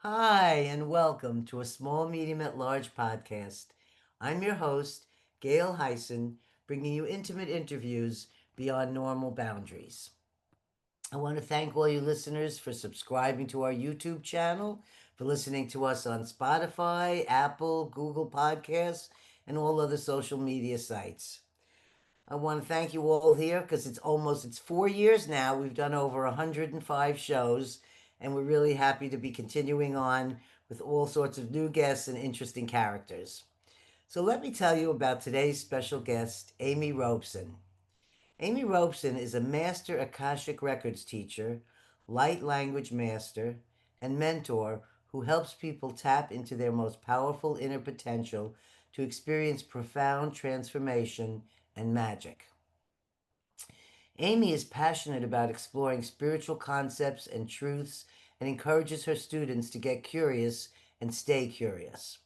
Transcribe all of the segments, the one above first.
Hi, and welcome to a small, medium, at large podcast. I'm your host, Gail Hayssen, bringing you intimate interviews beyond normal boundaries. I want to thank all you listeners for subscribing to our YouTube channel, for listening to us on Spotify, Apple, Google Podcasts, and all other social media sites. I want to thank you all here because it's 4 years now. We've done over 105 shows, and we're really happy to be continuing on with all sorts of new guests and interesting characters. So let me tell you about today's special guest, Amy Robeson. Amy Robeson is a master Akashic Records teacher, light language master, and mentor who helps people tap into their most powerful inner potential to experience profound transformation and magic. Amy is passionate about exploring spiritual concepts and truths and encourages her students to get curious and stay curious.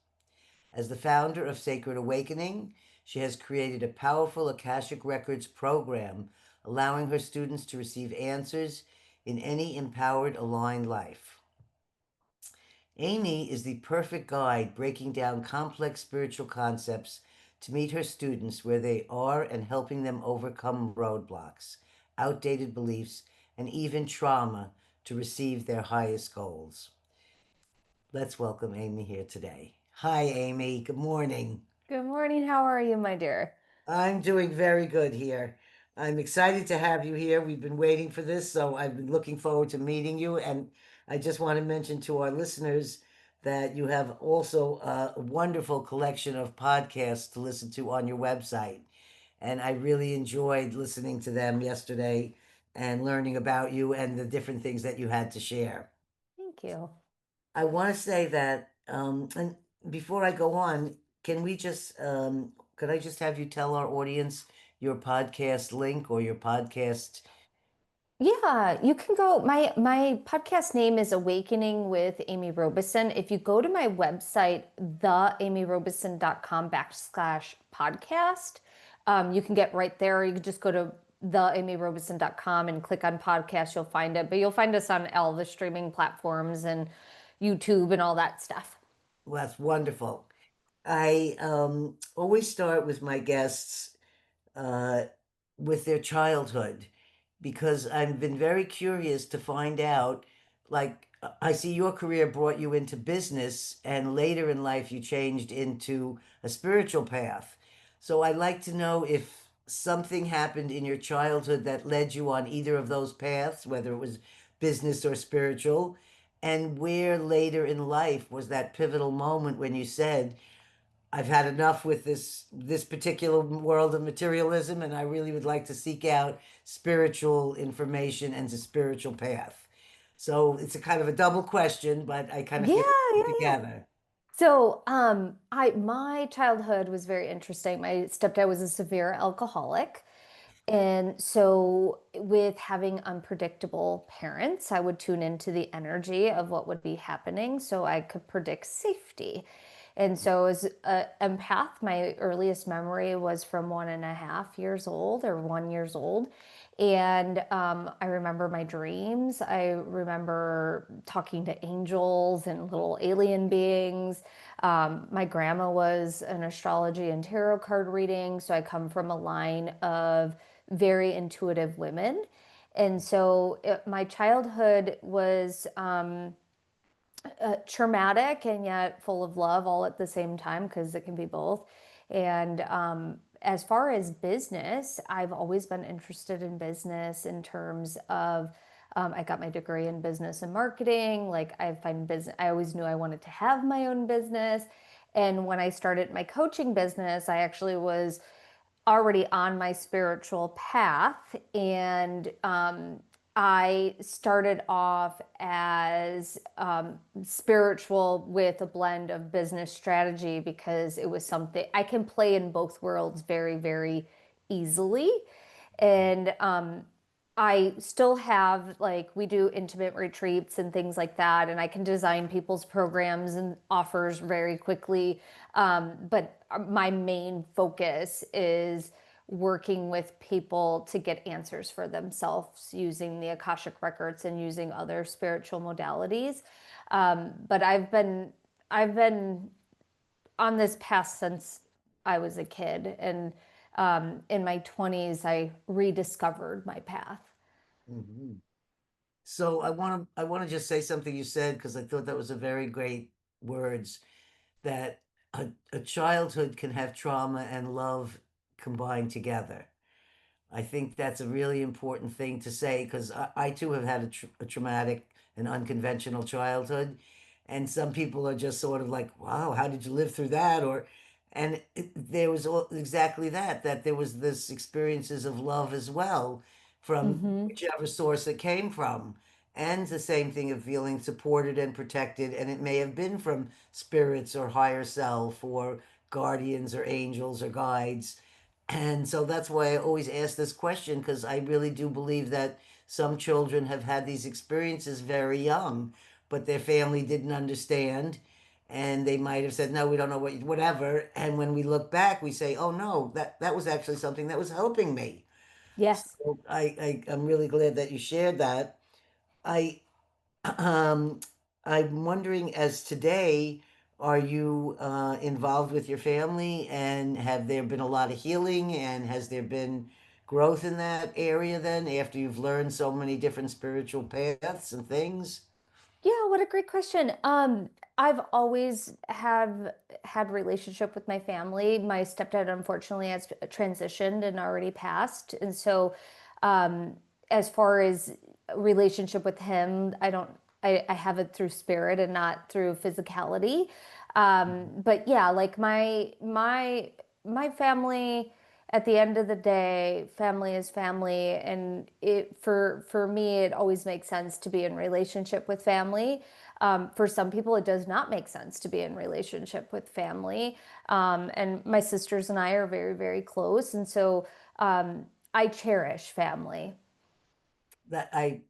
As the founder of Sacred Awakening, she has created a powerful Akashic Records program, allowing her students to receive answers in any empowered, aligned life. Amy is the perfect guide breaking down complex spiritual concepts to meet her students where they are and helping them overcome roadblocks, outdated beliefs, and even trauma to receive their highest goals. Let's welcome Amy here today. Hi, Amy. Good morning. Good morning. How are you, my dear? I'm doing very good here. I'm excited to have you here. We've been waiting for this, so I've been looking forward to meeting you. And I just want to mention to our listeners that you have also a wonderful collection of podcasts to listen to on your website. And I really enjoyed listening to them yesterday and learning about you and the different things that you had to share. Thank you. I want to say that, and before I go on, can we just, could I just have you tell our audience your podcast link or your podcast? Yeah, you can go. My podcast name is Awakening with Amy Robeson. If you go to my website, theamyrobeson.com /podcast, you can get right there. You can just go to theamyrobeson.com and click on podcast. You'll find it, but you'll find us on all the streaming platforms and YouTube and all that stuff. Well, that's wonderful. I always start with my guests uh, with their childhood because I've been very curious to find out. Like, I see your career brought you into business, and later in life, you changed into a spiritual path. So I'd like to know if something happened in your childhood that led you on either of those paths, whether it was business or spiritual, and where later in life was that pivotal moment when you said, I've had enough with this particular world of materialism, and I really would like to seek out spiritual information and the spiritual path. So it's a kind of a double question, but I kind of Yeah, figured yeah, it yeah. together. So, I my childhood was very interesting. My stepdad was a severe alcoholic. And so, with having unpredictable parents, I would tune into the energy of what would be happening so I could predict safety. And so, as an empath, my earliest memory was from 1.5 years old or 1 years old. And I remember my dreams. I remember talking to angels and little alien beings. My grandma was an astrology and tarot card reading. So I come from a line of very intuitive women. And so my childhood was traumatic and yet full of love all at the same time because it can be both. And as far as business, I've always been interested in business in terms of I got my degree in business and marketing. Like I find business, I always knew I wanted to have my own business. And when I started my coaching business, I actually was already on my spiritual path. And I started off as spiritual with a blend of business strategy because it was something I can play in both worlds very, very easily. And I still have, like, we do intimate retreats and things like that, and I can design people's programs and offers very quickly. But my main focus is working with people to get answers for themselves using the Akashic records and using other spiritual modalities. But I've been on this path since I was a kid, and in my 20s, I rediscovered my path. Mhm. So I want to just say something you said because I thought that was a very great words that a childhood can have trauma and love combined together. I think that's a really important thing to say because I too have had a traumatic and unconventional childhood. And some people are just sort of like, wow, how did you live through that? And there was exactly that, that there was this experiences of love as well from Mm-hmm. whichever source it came from. And the same thing of feeling supported and protected. And it may have been from spirits or higher self or guardians or angels or guides. And so that's why I always ask this question because I really do believe that some children have had these experiences very young, but their family didn't understand. And they might have said, no, we don't know whatever. And when we look back, we say, oh no, that was actually something that was helping me. Yes. So I'm really glad that you shared that. I um, I'm wondering, as today, are you involved with your family, and have there been a lot of healing, and has there been growth in that area then after you've learned so many different spiritual paths and things? Yeah, what a great question. I've always have had relationship with my family. My stepdad unfortunately has transitioned and already passed. And so as far as relationship with him, I have it through spirit and not through physicality. But yeah, like my family, at the end of the day, family is family, and it for me, it always makes sense to be in relationship with family. For some people, it does not make sense to be in relationship with family. And my sisters and I are very, very close, and so I cherish family. That I'm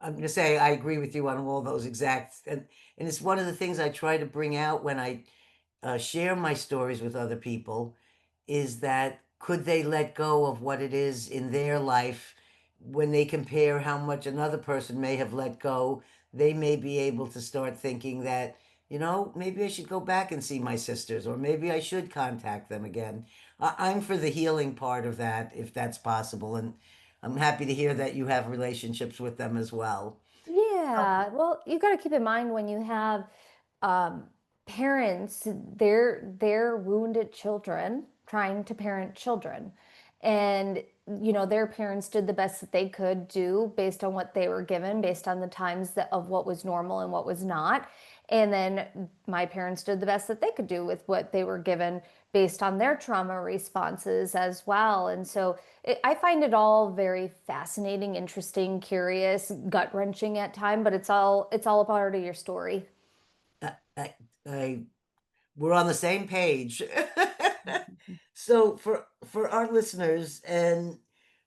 going to say I agree with you on all those exact, and it's one of the things I try to bring out when I share my stories with other people is that could they let go of what it is in their life when they compare how much another person may have let go, they may be able to start thinking that, maybe I should go back and see my sisters, or maybe I should contact them again. I'm for the healing part of that, if that's possible. And I'm happy to hear that you have relationships with them as well. Yeah, well, you got to keep in mind when you have um, parents, they're wounded children trying to parent children, and their parents did the best that they could do based on what they were given, based on the times of what was normal and what was not. And then my parents did the best that they could do with what they were given based on their trauma responses as well. And so I find it all very fascinating, interesting, curious, gut-wrenching at time, but it's all a part of your story. I, I, I we're on the same page. So for our listeners and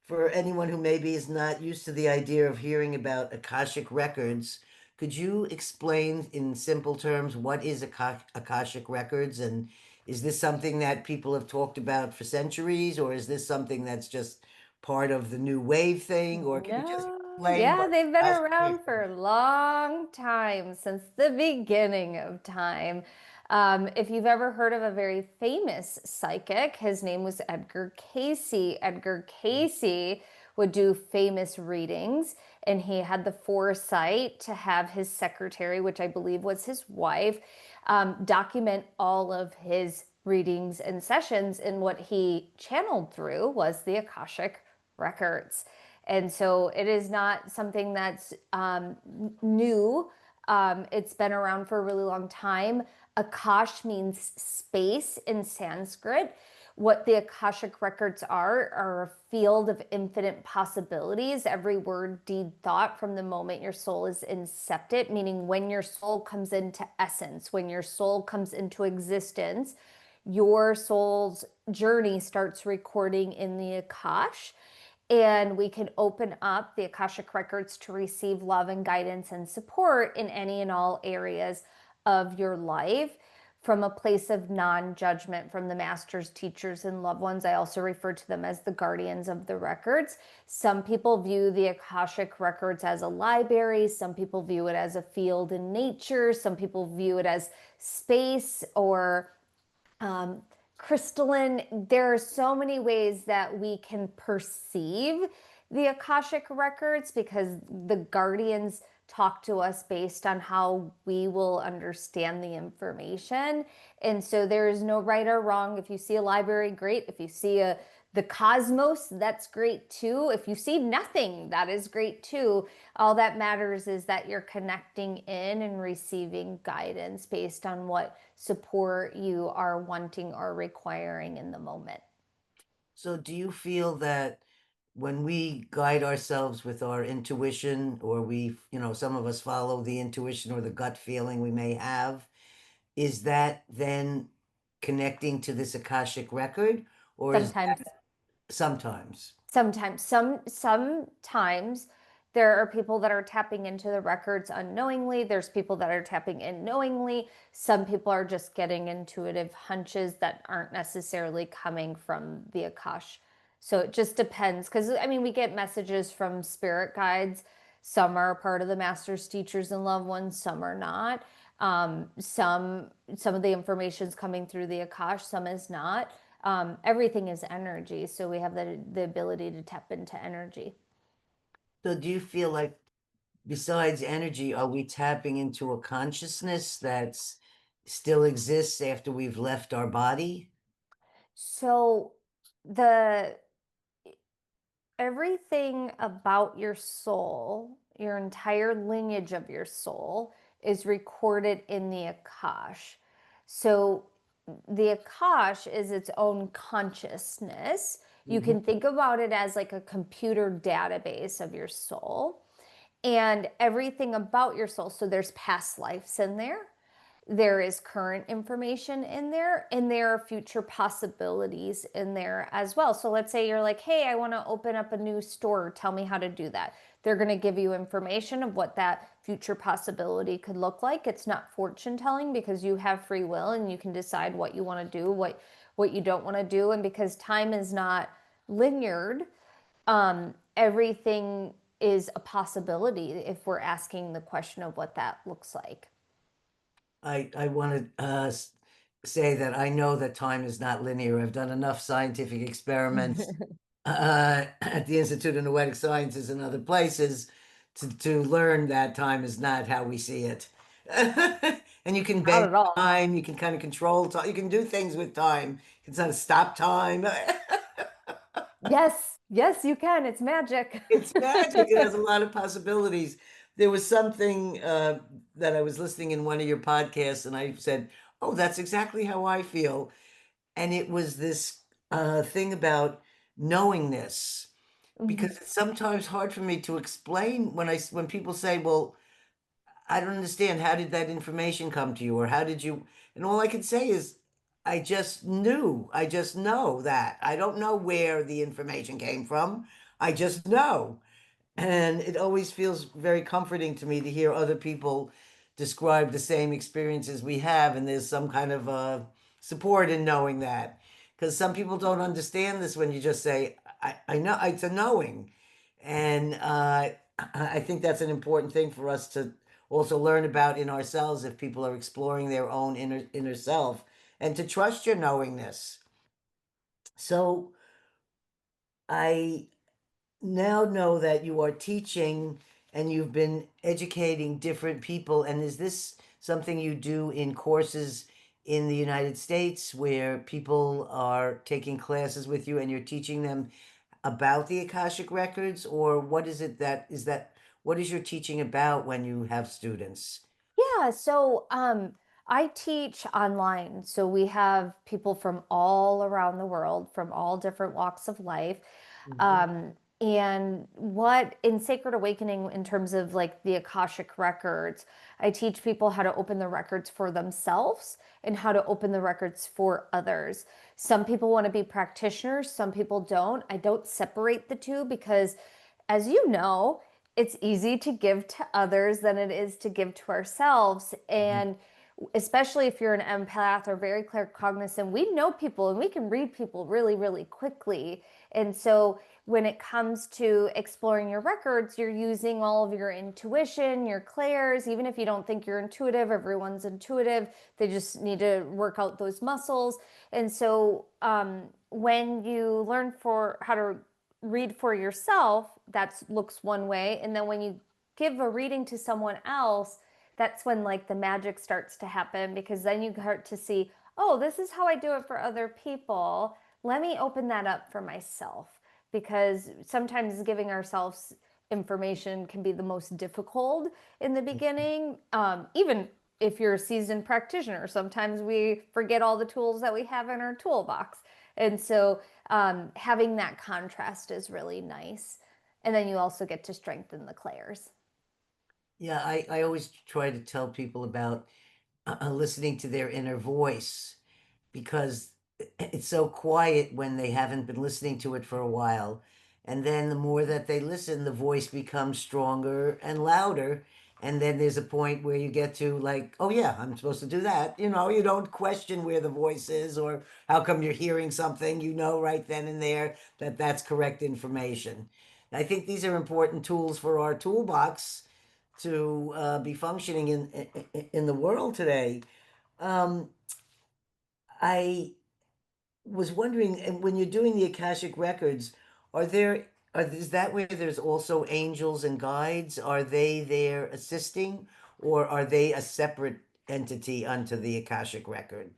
for anyone who maybe is not used to the idea of hearing about Akashic Records, could you explain in simple terms what is Akashic Records, and is this something that people have talked about for centuries, or is this something that's just part of the new wave thing, or can you just No, explain yeah, what they've been Akashic around Records? for a long time, since the beginning of time. If you've ever heard of a very famous psychic, his name was Edgar Casey. Edgar Casey would do famous readings, and he had the foresight to have his secretary, which I believe was his wife, document all of his readings and sessions. And what he channeled through was the Akashic records. And so it is not something that's new. It's been around for a really long time. Akash means space in Sanskrit. What the Akashic records are a field of infinite possibilities. Every word, deed, thought from the moment your soul is incepted, meaning when your soul comes into essence, when your soul comes into existence, your soul's journey starts recording in the Akash, and we can open up the Akashic records to receive love and guidance and support in any and all areas of your life. from a place of non-judgment from the masters, teachers, and loved ones. I also refer to them as the guardians of the records. Some people view the Akashic Records as a library. Some people view it as a field in nature. Some people view it as space or um, crystalline. There are so many ways that we can perceive the Akashic Records because the guardians talk to us based on how we will understand the information. And so there is no right or wrong. If you see a library, great. If you see the cosmos, that's great too. If you see nothing, that is great too. All that matters is that you're connecting in and receiving guidance based on what support you are wanting or requiring in the moment. So, do you feel that when we guide ourselves with our intuition, or some of us follow the intuition or the gut feeling we may have, is that then connecting to this Akashic record, or is Sometimes that sometimes? sometimes there are people that are tapping into the records unknowingly. There's people that are tapping in knowingly. Some people are just getting intuitive hunches that aren't necessarily coming from the Akash. So it just depends. Because, I mean, we get messages from spirit guides. Some are part of the masters, teachers, and loved ones, some are not. Some of the information is coming through the Akash, some is not. Everything is energy, so we have the ability to tap into energy. So, do you feel like, besides energy, are we tapping into a consciousness that's still exists after we've left our body? So the everything about your soul, your entire lineage of your soul, is recorded in the Akash. So the Akash is its own consciousness. You Mhm. can think about it as like a computer database of your soul and everything about your soul. So there's past lives in there. There is current information in there, and there are future possibilities in there as well. So let's say you're like, hey, I want to open up a new store. Tell me how to do that. They're going to give you information of what that future possibility could look like. It's not fortune telling because you have free will and you can decide what you want to do, what you don't want to do. And because time is not linear, everything is a possibility if we're asking the question of what that looks like. I want to say that I know that time is not linear. I've done enough scientific experiments at the Institute of Noetic Sciences and other places to learn that time is not how we see it. And you can Not bend at all. time, you can kind of control time, you can do things with time. You can sort of stop time. Yes, yes, you can. It's magic. It's magic. It has a lot of possibilities. There was something that I was listening in one of your podcasts, and I said, "Oh, that's exactly how I feel." And it was this thing about knowingness, because Mhm. it's sometimes hard for me to explain when people say, "Well, I don't understand. How did that information come to you, or how did you?" And all I can say is, I just knew. I just know that. I don't know where the information came from. I just know. And it always feels very comforting to me to hear other people describe the same experiences we have, and there's some kind of support in knowing that. Because some people don't understand this when you just say, I know, it's a knowing. And I think that's an important thing for us to also learn about in ourselves if people are exploring their own inner self, and to trust your knowingness. So I now know that you are teaching and you've been educating different people. And is this something you do in courses in the United States where people are taking classes with you and you're teaching them about the Akashic Records? Or what is it what is your teaching about when you have students? Yeah, so I teach online. So we have people from all around the world, from all different walks of life. Mhm. Um, and what in Sacred Awakening, in terms of like the Akashic Records, I teach people how to open the records for themselves and how to open the records for others. Some people want to be practitioners, some people don't. I don't separate the two because, as you know, it's easy to give to others than it is to give to ourselves. Mhm. And especially if you're an empath or very claircognizant, we know people and we can read people really, really quickly. And so when it comes to exploring your records, you're using all of your intuition, your clairs. Even if you don't think you're intuitive, everyone's intuitive. They just need to work out those muscles. And so when you learn for how to read for yourself, that looks one way. And then when you give a reading to someone else, that's when like the magic starts to happen, because then you start to see, oh, this is how I do it for other people. Let me open that up for myself, because sometimes giving ourselves information can be the most difficult in the beginning. Even if you're a seasoned practitioner, sometimes we forget all the tools that we have in our toolbox. And so having that contrast is really nice. And then you also get to strengthen the clairs. Yeah, I always try to tell people about listening to their inner voice because it's so quiet when they haven't been listening to it for a while. And then the more that they listen, the voice becomes stronger and louder. And then there's a point where you get to like, oh yeah, I'm supposed to do that. You know, you don't question where the voice is or how come you're hearing something. You know right then and there that that's correct information. I think these are important tools for our toolbox to be functioning in the world today. Um, I was wondering, and when you're doing the Akashic records, are there is that where there's also angels and guides? Are they there assisting, or are they a separate entity unto the Akashic record?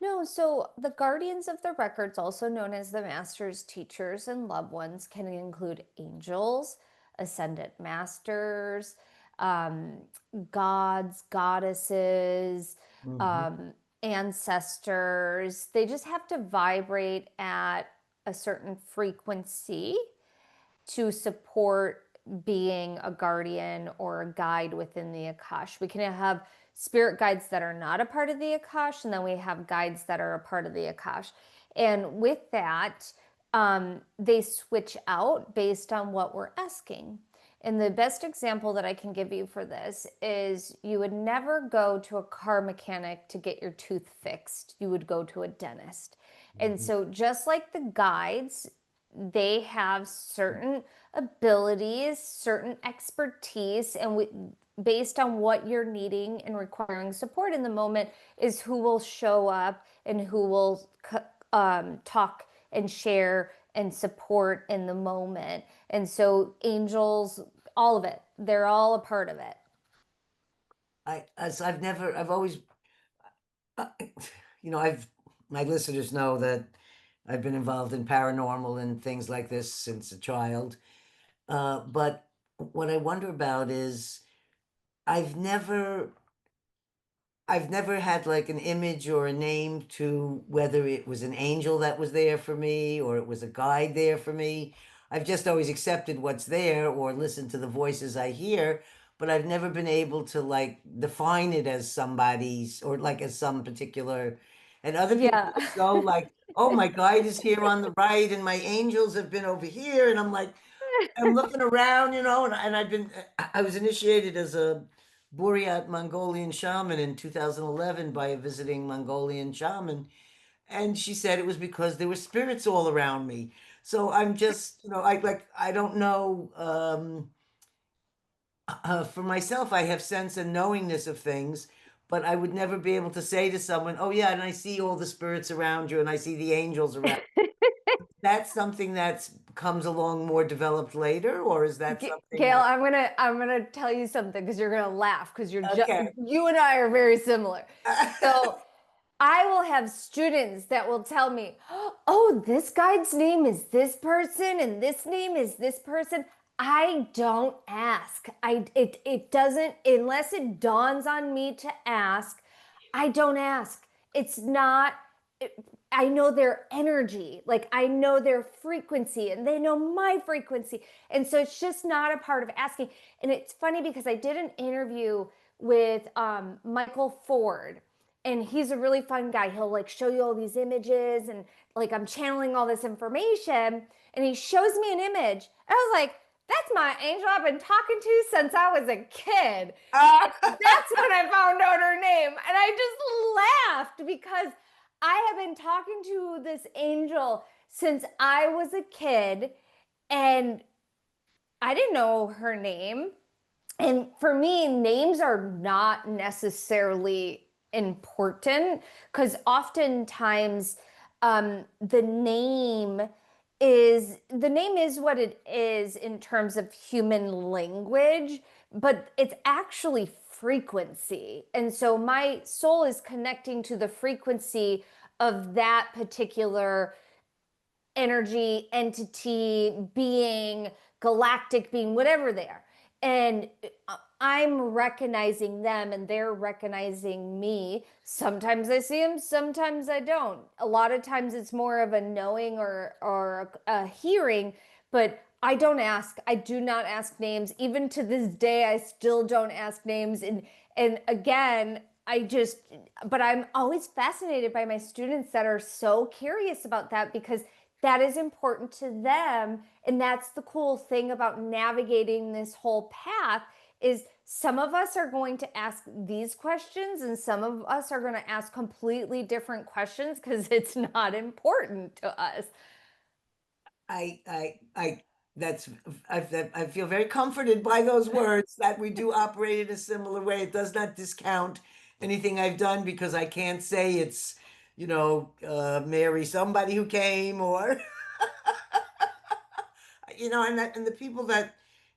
No, so the guardians of the records, also known as the masters, teachers, and loved ones, can include angels, ascended masters, um, gods, goddesses, Hmm. um, ancestors. They just have to vibrate at a certain frequency to support being a guardian or a guide within the Akash. We can have spirit guides that are not a part of the Akash, and then we have guides that are a part of the Akash. And with that, they switch out based on what we're asking. And the best example that I can give you for this is you would never go to a car mechanic to get your tooth fixed. You would go to a dentist. And Hmm. so, just like the guides, they have certain abilities, certain expertise, and based on what you're needing and requiring support in the moment, is who will show up and who will talk and share and support in the moment. And so, angels, all of it, they're all a part of it. I've always, uh, I've my listeners know that I've been involved in paranormal and things like this since a child. But what I wonder about is I've never I've never had like an image or a name to whether it was an angel that was there for me or it was a guide there for me. I've just always accepted what's there or listened to the voices I hear, but I've never been able to like define it as somebody's or like as some particular. And other people Yeah. will go like, "Oh, my guide is here on the right, and my angels have been over here," and I'm like, I'm looking around, and I was initiated as a Buryat Mongolian shaman in 2011 by a visiting Mongolian shaman. And she said it was because there were spirits all around me. So I'm just, I don't know. For myself, I have sense and knowingness of things, but I would never be able to say to someone, oh, yeah, and I see all the spirits around you and I see the angels around. That's something that comes along more developed later, or is that something Gail, that I'm gonna tell you something because you're gonna laugh because okay. you and I are very similar. So I will have students that will tell me, "Oh, this guide's name is this person and this name is this person." I don't ask. It doesn't, unless it dawns on me to ask. I don't ask. It's not, I know their energy, like I know their frequency, and they know my frequency. And so it's just not a part of asking. And it's funny because I did an interview with Michael Ford, and he's a really fun guy. He'll like show you all these images, and like I'm channeling all this information, and he shows me an image. And I was like, that's my angel I've been talking to since I was a kid. Ah, That's when I found out her name. name. And I just laughed because I have been talking to this angel since I was a kid, and I didn't know her name. And for me, names are not necessarily important because oftentimes the name is what it is in terms of human language, but it's actually frequency. And so my soul is connecting to the frequency of that particular energy, entity, being, galactic being, whatever they are. And I'm recognizing them and they're recognizing me. Sometimes I see them, sometimes I don't. A lot of times it's more of a knowing or a hearing, but I don't ask. I do not ask names. Even to this day, I still don't ask names. And again, I just, but I'm always fascinated by my students that are so curious about that because that is important to them. And that's the cool thing about navigating this whole path is some of us are going to ask these questions and some of us are going to ask completely different questions because it's not important to us. I that's I feel very comforted by those words that we do operate in a similar way. It does not discount anything I've done because I can't say it's, Mary somebody who came or and the people that,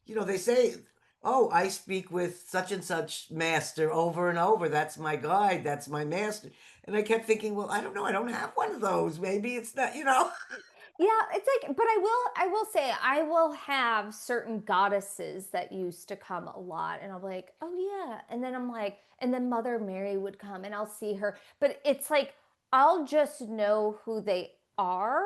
they say, oh, I speak with such and such master over and over. That's my guide. That's my master. And I kept thinking, well, I don't know. I don't have one of those. Maybe it's not. Yeah, it's like, but I will say, I will have certain goddesses that used to come a lot, and I'll be like, oh yeah, and then I'm like, and then Mother Mary would come, and I'll see her, but it's like I'll just know who they are,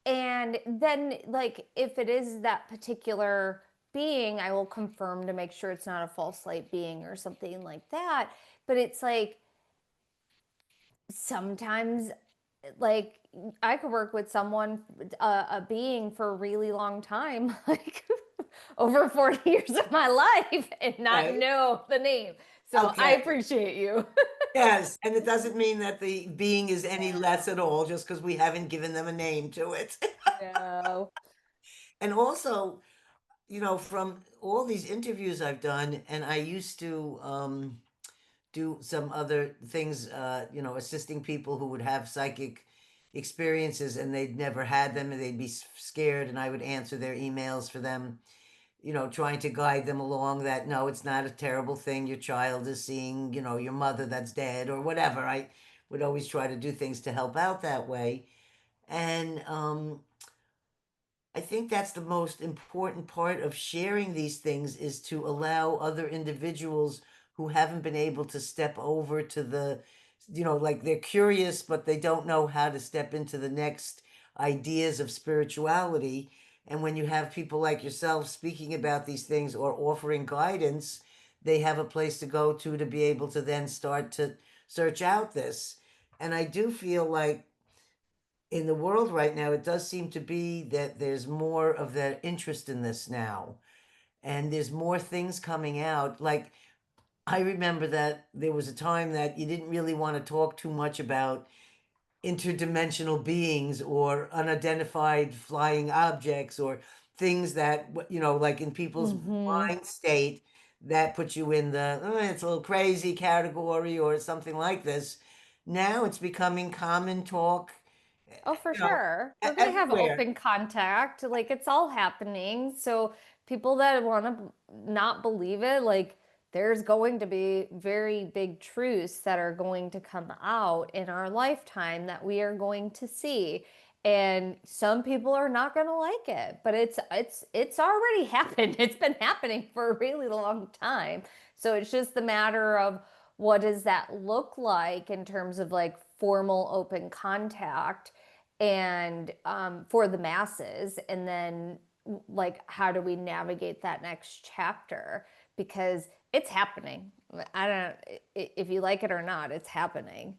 and then like if it is that particular being, I will confirm to make sure it's not a false light being or something like that. But it's like sometimes like I could work with someone, a being for a really long time, like over 40 years of my life, and not Right. know the name. So I Okay. appreciate you. Yes. And it doesn't mean that the being is any less at all just because we haven't given them a name to it. No. And also, from all these interviews I've done, and I used to do some other things, assisting people who would have psychic experiences and they'd never had them and they'd be scared, and I would answer their emails for them, trying to guide them along that no, it's not a terrible thing. Your child is seeing, your mother that's dead or whatever. I would always try to do things to help out that way. And I think that's the most important part of sharing these things is to allow other individuals who haven't been able to step over to like they're curious, but they don't know how to step into the next ideas of spirituality. And when you have people like yourself speaking about these things or offering guidance, they have a place to go to be able to then start to search out this. And I do feel like in the world right now, it does seem to be that there's more of that interest in this now. And there's more things coming out. Like, I remember that there was a time that you didn't really want to talk too much about interdimensional beings or unidentified flying objects or things that, like in people's Mm-hmm. mind state, that puts you in the, oh, it's a little crazy category or something like this. Now it's becoming common talk, Oh, for you know, sure. We're going to have everywhere. open contact. Like it's all happening. So people that want to not believe it, like there's going to be very big truths that are going to come out in our lifetime that we are going to see. And some people are not going to like it, but it's already happened. It's been happening for a really long time. So it's just the matter of what does that look like in terms of like formal open contact and for the masses, and then like how do we navigate that next chapter because it's happening. I don't, if you like it or not, it's happening.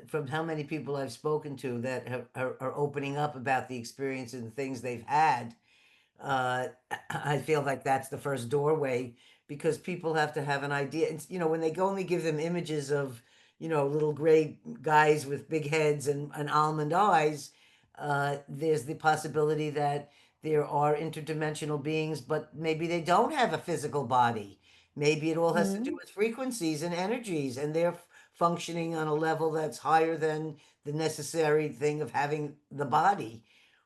From how many people I've spoken to that are opening up about the experience and the things they've had, uh, I feel like that's the first doorway because people have to have an idea. And, when they go only give them images of, little gray guys with big heads and almond eyes, there's the possibility that there are interdimensional beings, but maybe they don't have a physical body. Maybe it all has to do Mhm. with frequencies and energies, and they're functioning on a level that's higher than the necessary thing of having the body.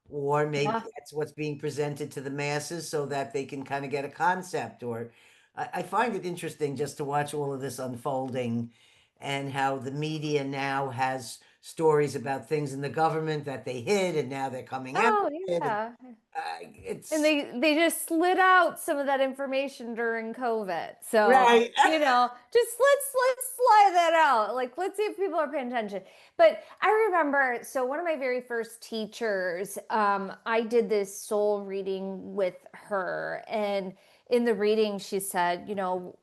Or maybe Yeah. that's what's being presented to the masses so that they can kind of get a concept. Or I find it interesting just to watch all of this unfolding and how the media now has stories about things in the government that they hid and now they're coming out Oh, with it. And yeah. And it's they just slid out some of that information during COVID. So, right. just let's slide that out. Like, let's see if people are paying attention. But I remember, so one of my very first teachers, I did this soul reading with her, and in the reading, she said,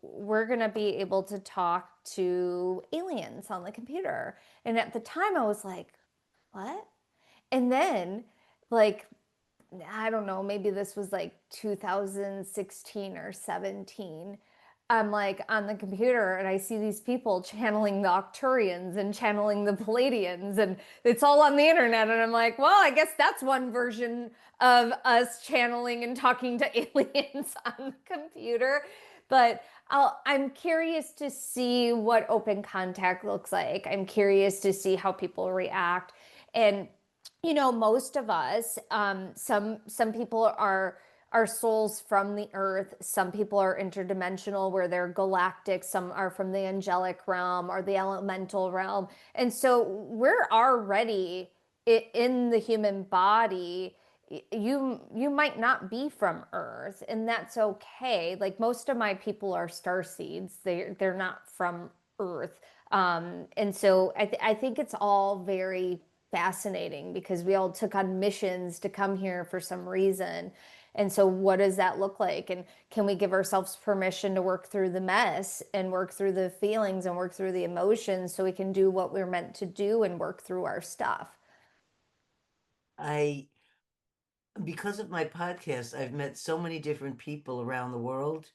we're gonna be able to talk to aliens on the computer. And at the time, I was like, what? And then, like, I don't know, maybe this was like 2016 or 17. I'm like on the computer and I see these people channeling the Octurians and channeling the Palladians, and it's all on the internet. And I'm like, well, I guess that's one version of us channeling and talking to aliens on the computer. But I'm curious to see what open contact looks like. I'm curious to see how people react. And most of us, some people are souls from the earth. Some people are interdimensional, where they're galactic. Some are from the angelic realm or the elemental realm. And so we're already in the human body. You might not be from earth, and that's okay. Like, most of my people are star seeds. They're not from earth. And so I think it's all very fascinating, because we all took on missions to come here for some reason. And so, what does that look like? And can we give ourselves permission to work through the mess and work through the feelings and work through the emotions, so we can do what we're meant to do and work through our stuff? I Because of my podcast, I've met so many different people around the world,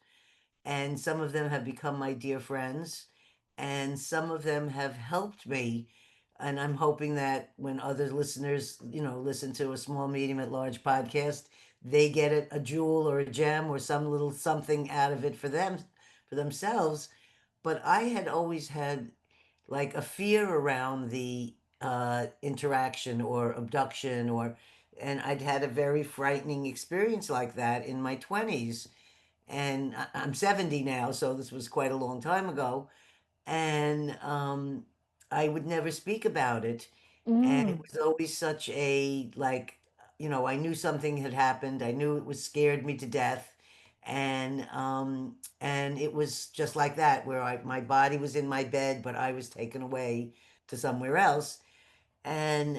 and some of them have become my dear friends, and some of them have helped me. And I'm hoping that when other listeners, listen to a small, medium, at large podcast, they get a jewel or a gem or some little something out of it for themselves. But I had always had like a fear around the interaction or abduction, and I'd had a very frightening experience like that in my 20s. And I'm 70 now, so this was quite a long time ago. And I would never speak about it. And it Mm. was always such a, like, I knew something had happened. I knew it was scared me to death. And it was just like that, where my body was in my bed, but I was taken away to somewhere else. And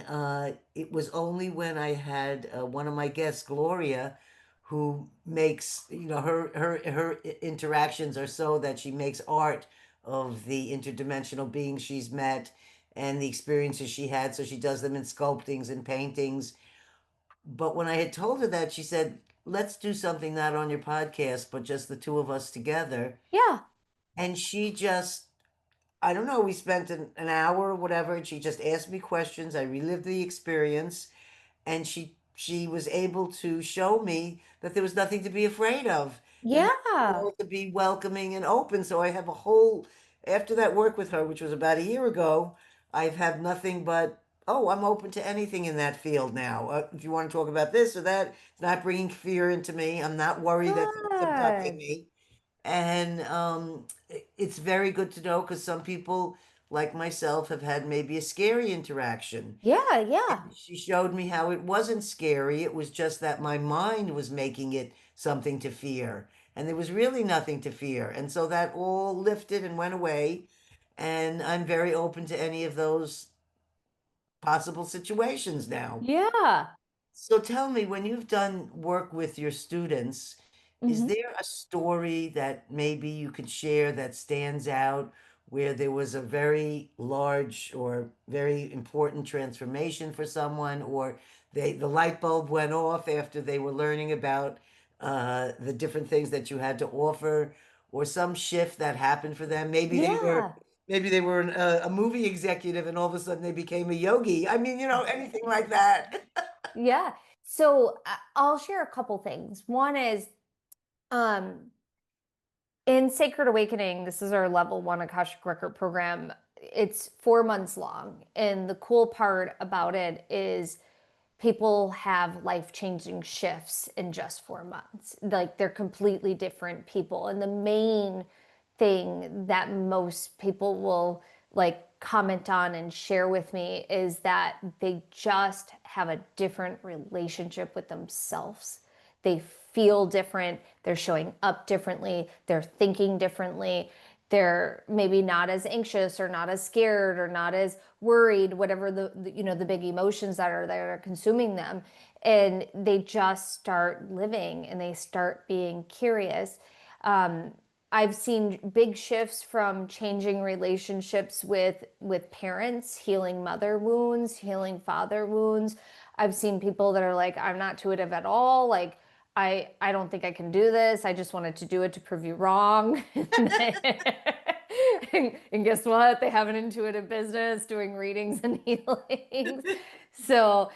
it was only when I had one of my guests, Gloria, who makes, her interactions are so that she makes art of the interdimensional beings she's met and the experiences she had. So she does them in sculptings and paintings. But when I had told her that, she said, let's do something not on your podcast, but just the two of us together. Yeah. And she just, I don't know, we spent an hour or whatever, and she just asked me questions. I relived the experience, and she was able to show me that there was nothing to be afraid of, and that it was Yeah. all to be welcoming and open. So I have a whole, after that work with her, which was about a year ago, I've had nothing but, oh, I'm open to anything in that field now. If you want to talk about this or that, it's not bringing fear into me. I'm not worried that someone's abducting Good. me. And it's very good to know, because some people, like myself, have had maybe a scary interaction. Yeah, yeah. She showed me how it wasn't scary. It was just that my mind was making it something to fear. And there was really nothing to fear. And so that all lifted and went away. And I'm very open to any of those possible situations now. Yeah. So tell me, when you've done work with your students, is Hmm. there a story that maybe you could share that stands out, where there was a very large or very important transformation for someone, or the light bulb went off after they were learning about the different things that you had to offer, or some shift that happened for them. Yeah. Maybe they were a movie executive and all of a sudden they became a yogi. I mean, anything like that. Yeah. So I'll share a couple things. One is um in Sacred Awakening, this is our level one Akashic Record program. It's 4 months long. And the cool part about it is people have life changing shifts in just 4 months. Like they're completely different people. And the main thing that most people will like comment on and share with me is that they just have a different relationship with themselves. They feel different, they're showing up differently, they're thinking differently, they're maybe not as anxious or not as scared or not as worried, whatever the big emotions that are there are consuming them, and they just start living and they start being curious. um, I've seen big shifts from changing relationships with parents, healing mother wounds, healing father wounds. I've seen people that are like, I'm not intuitive at all. Like, I don't think I can do this. I just wanted to do it to prove you wrong. And guess what? They have an intuitive business doing readings and healings. So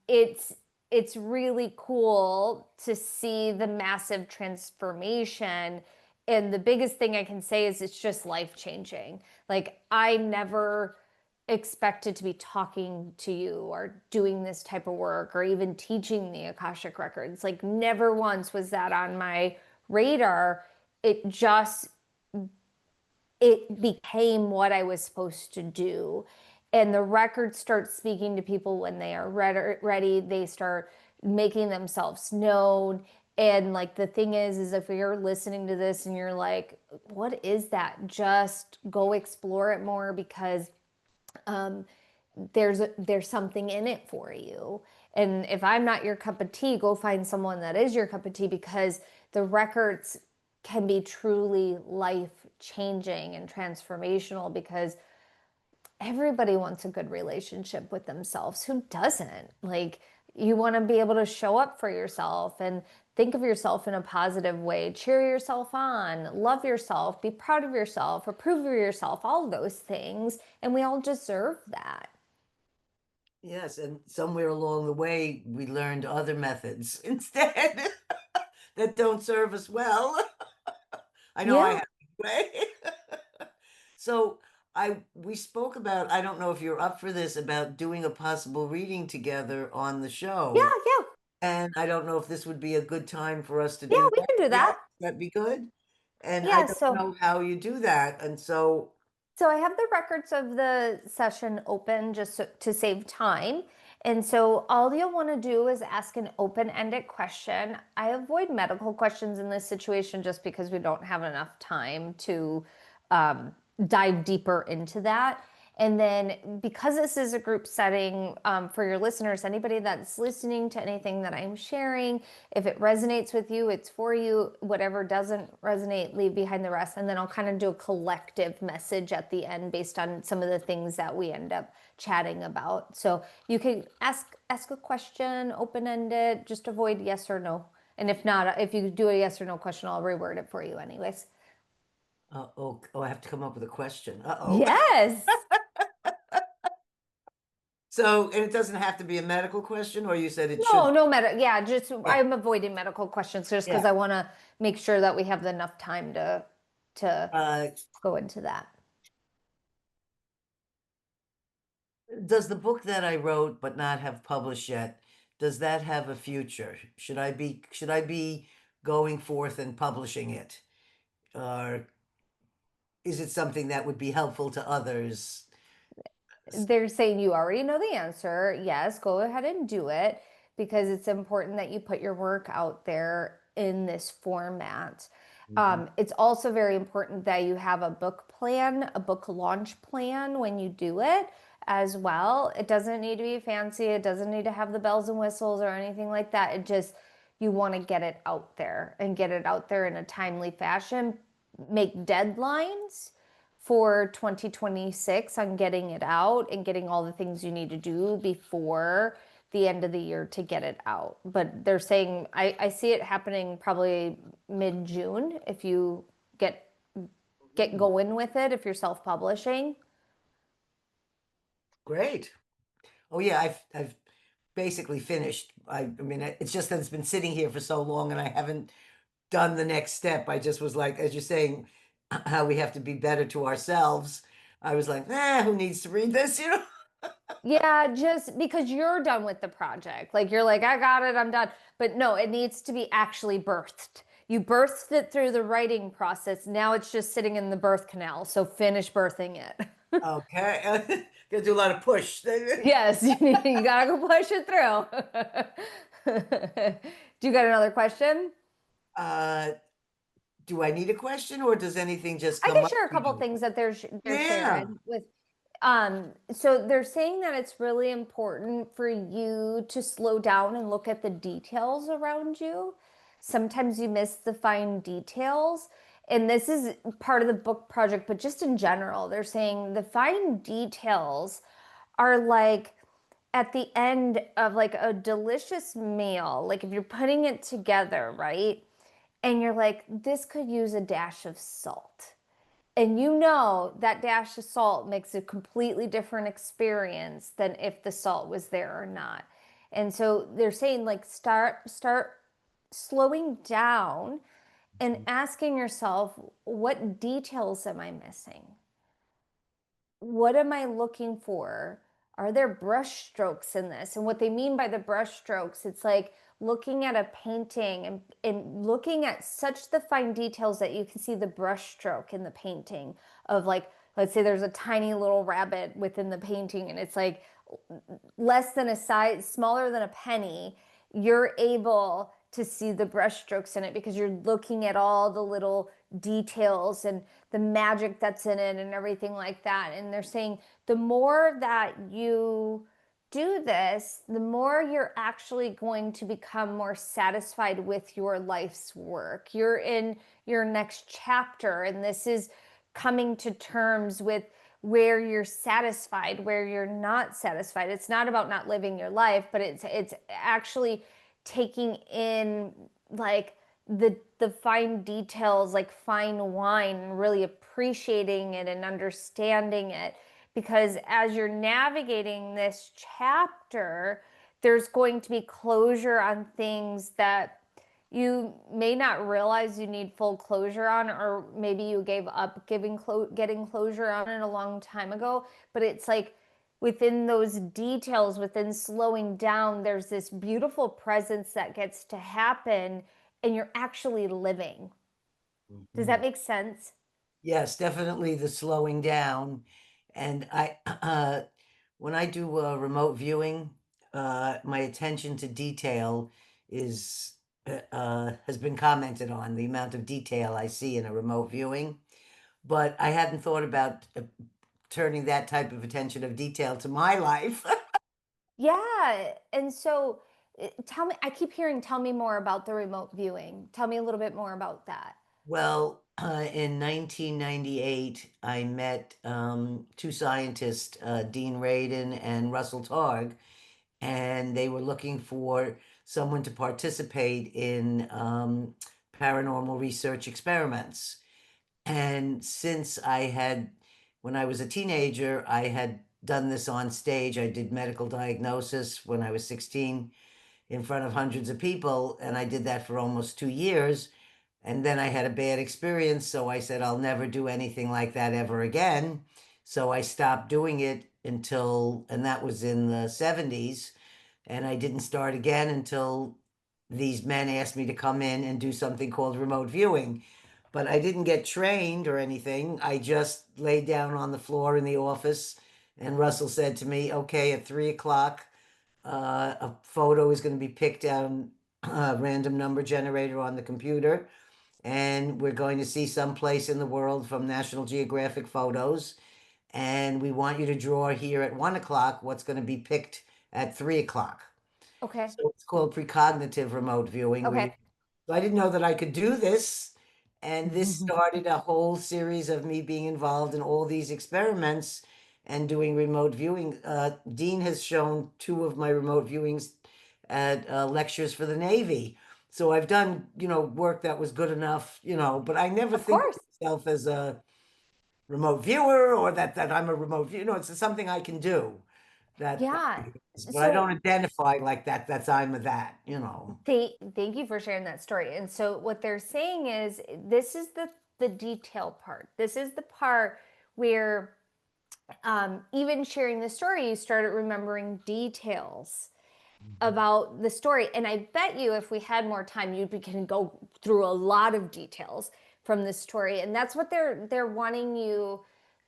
it's really cool to see the massive transformation. And the biggest thing I can say is it's just life changing. Like I never expected to be talking to you or doing this type of work or even teaching the Akashic Records. Like never once was that on my radar. It just it became what I was supposed to do. And the records start speaking to people when they are ready. They start making themselves known. And like the thing is if you're listening to this and you're like, what is that? Just go explore it more because um, there's something in it for you. And if I'm not your cup of tea, go find someone that is your cup of tea because the records can be truly life changing and transformational because everybody wants a good relationship with themselves. Who doesn't? Like, you want to be able to show up for yourself and think of yourself in a positive way, cheer yourself on, love yourself, be proud of yourself, approve of yourself, all of those things. And we all deserve that. Yes, and somewhere along the way, we learned other methods instead that don't serve us well. I know I Yeah, have anyway. So we spoke about, I don't know if you're up for this, about doing a possible reading together on the yeah, show. yeah, And I don't know if this would be a good time for us to yeah, do we that. can do Yeah, that. that'd be good. And I Yeah, don't so know how you do that. And so, So I have the records of the session open just to save time. And so all you'll want to do is ask an open-ended question. I avoid medical questions in this situation just because we don't have enough time to dive deeper into that. And then because this is a group setting for your listeners, anybody that's listening to anything that I'm sharing, if it resonates with you, it's for you. Whatever doesn't resonate, leave behind the rest. And then I'll kind of do a collective message at the end based on some of the things that we end up chatting about. So you can ask a question, open ended, just avoid yes or no. And if not, if you do a yes or no question, I'll reword it for you anyways. I have to come up with a question. Uh-oh. Yes. So, and it doesn't have to be a medical question, or you said it No, should. no matter. Yeah, just Yeah. I'm avoiding medical questions just because Yeah. I want to make sure that we have enough time to Uh, go into that. does the book that I wrote but not have published yet, does that have a future? Should I be going forth and publishing it? Or is it something that would be helpful to others? They're saying you already know the answer. Yes, go ahead and do it because it's important that you put your work out there in this format. Mhm. It's also very important that you have a book plan, a book launch plan when you do it as well. It doesn't need to be fancy, it doesn't need to have the bells and whistles or anything like that. It just, you want to get it out there and get it out there in a timely fashion. Make deadlines for 2026 on getting it out and getting all the things you need to do before the end of the year to get it out. But they're saying I see it happening probably mid-June if you get get Mm, going with it if you're self-publishing. great. Oh yeah, I've basically finished. I mean, it's just that it's been sitting here for so long, and I haven't done the next step. I just was like, as you're saying, how we have to be better to ourselves. I was like, who needs to read this? You know? Yeah, just because you're done with the project. Like you're like, I got it, I'm done. But no, it needs to be actually birthed. You birthed it through the writing process. Now it's just sitting in the birth canal. So finish birthing it. Okay, gotta do a lot of push. Yes, you gotta go push it through. Do you got another question? Uh, do I need a question, or does anything just I come can up share a for couple you? things that they're Yeah. sharing with so they're saying that it's really important for you to slow down and look at the details around you. Sometimes you miss the fine details. And this is part of the book project, but just in general, they're saying the fine details are like at the end of like a delicious meal, like if you're putting it together, right? And you're like, this could use a dash of salt. And you know that dash of salt makes a completely different experience than if the salt was there or not. And so they're saying like start slowing down and asking yourself, what details am I missing? What am I looking for? Are there brush strokes in this? And what they mean by the brush strokes, it's like looking at a painting and looking at such the fine details that you can see the brush stroke in the painting of like, let's say there's a tiny little rabbit within the painting and it's like less than a size, smaller than a penny, you're able to see the brush strokes in it because you're looking at all the little details and the magic that's in it and everything like that. And they're saying the more that you do this, the more you're actually going to become more satisfied with your life's work. You're in your next chapter, and this is coming to terms with where you're satisfied, where you're not satisfied. It's not about not living your life, but it's actually taking in like the fine details, like fine wine, and really appreciating it and understanding it. Because as you're navigating this chapter, there's going to be closure on things that you may not realize you need full closure on, or maybe you gave up getting closure on it a long time ago. But it's like within those details, within slowing down, there's this beautiful presence that gets to happen, and you're actually living. Does that Mhm. make sense? Yes, definitely the slowing down. And I, when I do remote viewing, my attention to detail is has been commented on, the amount of detail I see in a remote viewing. But I hadn't thought about turning that type of attention of detail to my life. Yeah. And so tell me, I keep hearing, tell me more about the remote viewing. Tell me a little bit more about that. Well, in 1998, I met two scientists, Dean Radin and Russell Targ, and they were looking for someone to participate in paranormal research experiments. And since when I was a teenager, I had done this on stage. I did medical diagnosis when I was 16 in front of hundreds of people, and I did that for almost 2 years. And then I had a bad experience, so I said, I'll never do anything like that ever again. So I stopped doing it and that was in the 70s. And I didn't start again until these men asked me to come in and do something called remote viewing. But I didn't get trained or anything. I just laid down on the floor in the office, and Russell said to me, okay, at 3 o'clock, a photo is going to be picked out, a random number generator on the computer, and we're going to see some place in the world from National Geographic photos. And we want you to draw here at 1 o'clock what's going to be picked at 3 o'clock. Okay. So it's called precognitive remote viewing, where you, Okay. so I didn't know that I could do this. And this started a whole series of me being involved in all these experiments. and doing remote viewing. Dean has shown two of my remote viewings at lectures for the Navy. So I've done, work that was good enough, but I never Of think of course. myself as a remote viewer or that I'm a remote viewer. It's something I can do that Yeah. is, but I don't So identify like that, I'm a that. thank you for sharing that story. And so what they're saying is this is the detail part. This is the part where even sharing the story, you started remembering details Mhm. about the story. And I bet you if we had more time, you can go through a lot of details from the story. And that's what they're wanting you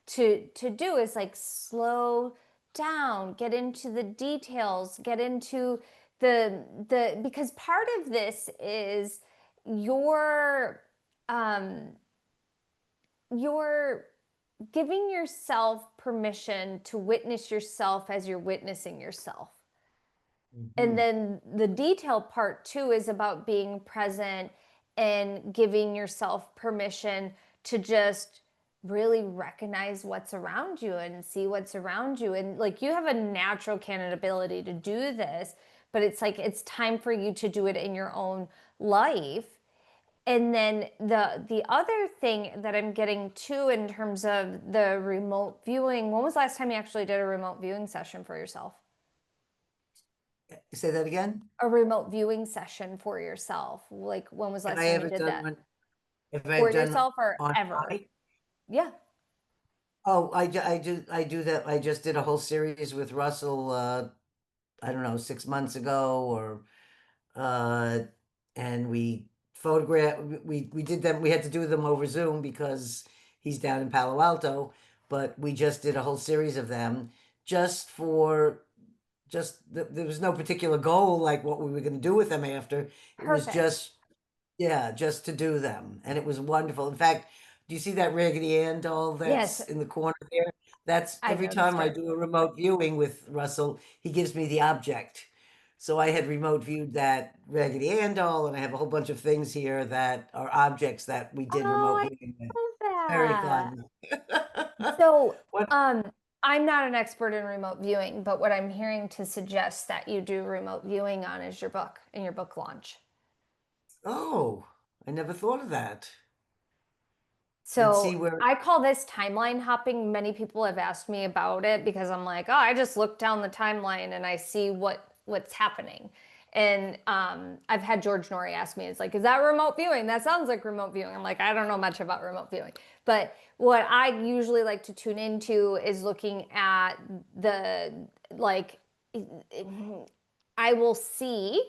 to do is like slow down, get into the details, get into the because part of this is your um your giving yourself permission to witness yourself as you're witnessing yourself. And Mhm. then the detail part too is about being present and giving yourself permission to just really recognize what's around you and see what's around you. And like you have a natural candid ability to do this, but it's like it's time for you to do it in your own life. And then the other thing that I'm getting to in terms of the remote viewing, when was the last time you actually did a remote viewing session for yourself? Say that again. A remote viewing session for yourself? Like when was the Have last I time you ever did done that? one? Have I For done yourself or on ever? site? Yeah. Oh, I do that. I just did a whole series with Russell. I don't know, 6 months ago, or uh, and we photographed. We did them. We had to do them over Zoom because he's down in Palo Alto. But we just did a whole series of them, just for there was no particular goal like what we were going to do with them after. It was Perfect. just, yeah, just to do them. And it was wonderful. In fact, do you see that Raggedy Ann doll Yes, that's in the corner there? That's I every noticed time I her. do a remote viewing with Russell, he gives me the object. So I had remote viewed that Raggedy Ann doll, and I have a whole bunch of things here that are objects that we did remote Oh, viewing with. I Very love fun. that. So, What? I'm not an expert in remote viewing, but what I'm hearing to suggest that you do remote viewing on is your book and your book launch. Oh, I never thought of that. And see So where. I call this timeline hopping. Many people have asked me about it because I'm like, oh, I just look down the timeline and I see what's happening. And I've had George Norrie ask me, it's like, is that remote viewing? That sounds like remote viewing. I'm like, I don't know much about remote viewing. But what I usually like to tune into is looking at the, like, I will see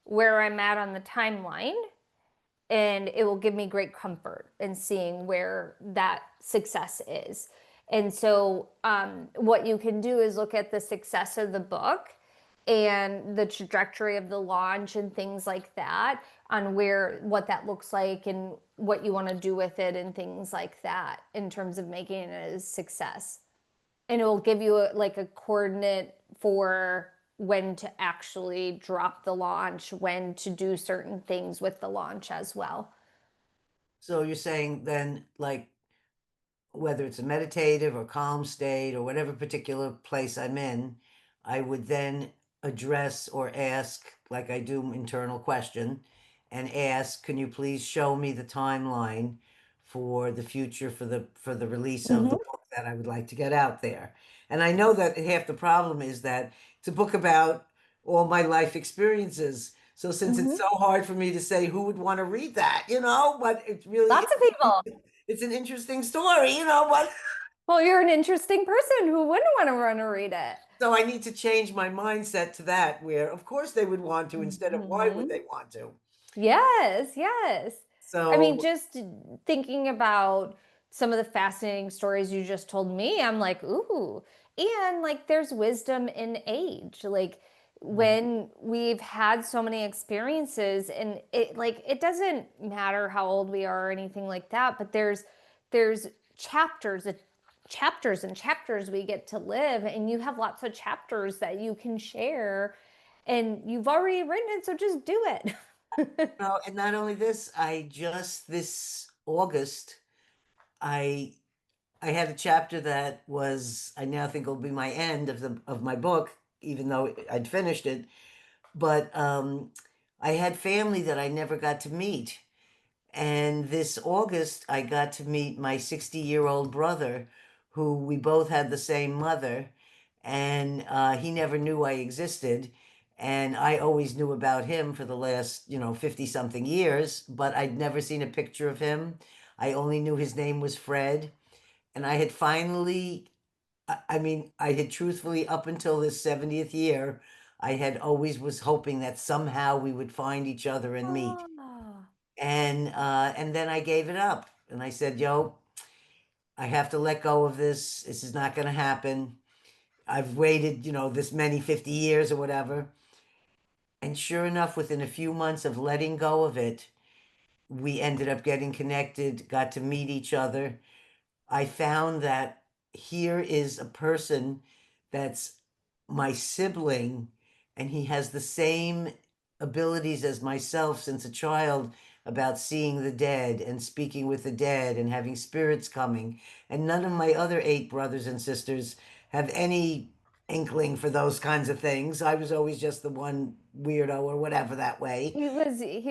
where I'm at on the timeline and it will give me great comfort in seeing where that success is. And so, what you can do is look at the success of the book and the trajectory of the launch and things like that on where what that looks like and what you want to do with it and things like that in terms of making it a success, and it will give you like a coordinate for when to actually drop the launch, when to do certain things with the launch as well. So you're saying then, like, whether it's a meditative or calm state or whatever particular place I'm in, I would then address or ask, like I do internal question, and ask, can you please show me the timeline for the future for the release of the Mm-hmm. book that I would like to get out there? And I know that half the problem is that it's a book about all my life experiences. So since it's Mm-hmm. so hard for me to say who would want to read that, but it really Lots of people. it's an interesting story, but Well, you're an interesting person who wouldn't want to run or read it. so I need to change my mindset to that, where of course they would want to instead of why would Mm-hmm. they want to? Yes, yes. I mean, So, just thinking about some of the fascinating stories you just told me, I'm like, ooh. And like, there's wisdom in age. Like, mhm. when we've had so many experiences, and it like it doesn't matter how old we are or anything like that, but there's chapters, chapters and chapters we get to live, and you have lots of chapters that you can share, and you've already written it, so just do it. No, and not only this, I just this August, I I had a chapter that was, I now think will be my end of my book, even though I'd finished it. But I had family that I never got to meet. And this August, I got to meet my 60-year-old brother, who we both had the same mother, and he never knew I existed. And I always knew about him for the last, 50 something years, but I'd never seen a picture of him. I only knew his name was Fred. And I had finally, I mean, I had truthfully, up until this 70th year, I had always was hoping that somehow we would find each other and meet. Oh, And then I gave it up. And I said, "Yo, I have to let go of this. This is not going to happen. I've waited, this many 50 years or whatever." And sure enough, within a few months of letting go of it, we ended up getting connected, got to meet each other. I found that here is a person that's my sibling, and he has the same abilities as myself since a child about seeing the dead and speaking with the dead and having spirits coming. And none of my other eight brothers and sisters have any inkling for those kinds of things. I was always just the one weirdo or whatever that way. he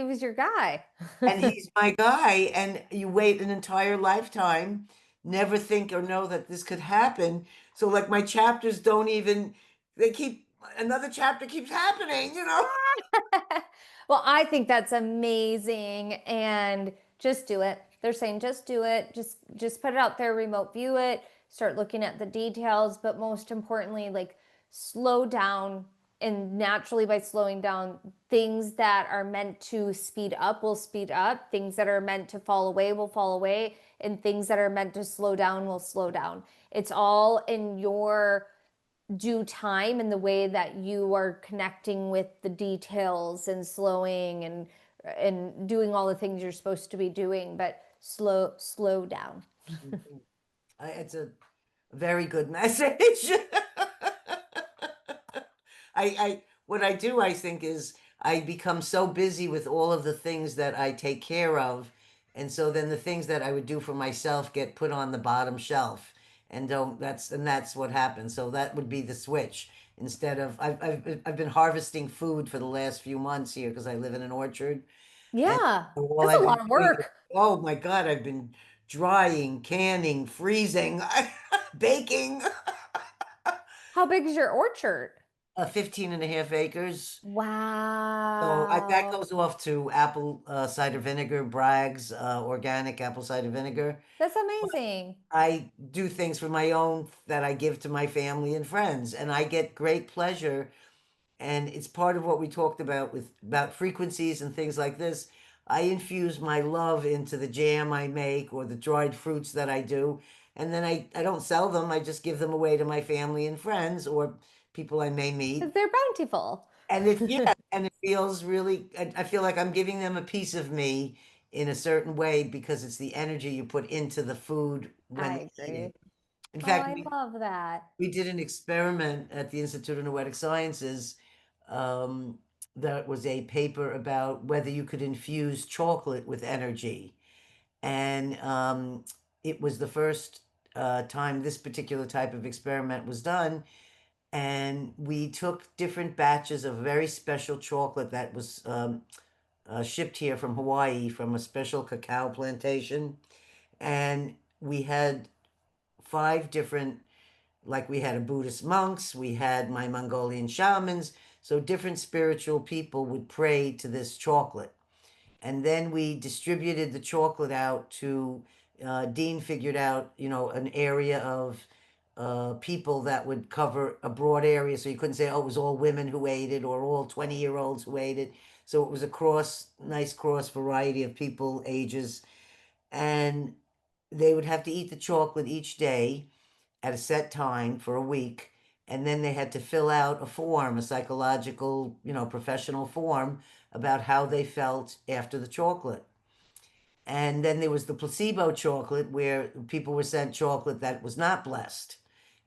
was your guy. And he's my guy, and you wait an entire lifetime, never think or know that this could happen. So like my chapters don't even, they keep, another chapter keeps happening. Well, I think that's amazing, and just do it. They're saying just do it. Just put it out there, remote view it, start looking at the details, but most importantly, like slow down, and naturally by slowing down, things that are meant to speed up will speed up, things that are meant to fall away will fall away, and things that are meant to slow down will slow down. It's all in your due time and the way that you are connecting with the details and slowing and doing all the things you're supposed to be doing, but slow down. It's a very good message. What I do, I think, is I become so busy with all of the things that I take care of, and so then the things that I would do for myself get put on the bottom shelf, and don't. That's what happens. So that would be the switch. Instead of I've been harvesting food for the last few months here because I live in an orchard, and Yeah, all that's a I've lot been of doing is, work. oh my God, I've been drying, canning, freezing, baking. How big is your orchard? 15 and a half acres. So that Wow, goes off to apple cider vinegar, Bragg's organic apple cider vinegar. that's But amazing. I do things for my own that I give to my family and friends, and I get great pleasure. And it's part of what we talked about with about frequencies and things like this. I infuse my love into the jam I make or the dried fruits that I do, and then I don't sell them. I just give them away to my family and friends or people I may meet. Because they're bountiful. And yeah, and it feels really, I feel like I'm giving them a piece of me in a certain way because it's the energy you put into the food when I they eat agree. it. In Oh, fact, I love that. we did an experiment at the Institute of Noetic Sciences. Um, that was a paper about whether you could infuse chocolate with energy. And it was the first time this particular type of experiment was done. And we took different batches of very special chocolate that was shipped here from Hawaii from a special cacao plantation. And we had five different, like we had a Buddhist monks, we had my Mongolian shamans. So different spiritual people would pray to this chocolate. And then we distributed the chocolate out to, Dean figured out, an area of people that would cover a broad area. So you couldn't say, oh, it was all women who ate it or all 20-year-olds who ate it. So it was a nice cross variety of people, ages. And they would have to eat the chocolate each day at a set time for a week. And then they had to fill out a form, a psychological, professional form about how they felt after the chocolate. And then there was the placebo chocolate where people were sent chocolate that was not blessed.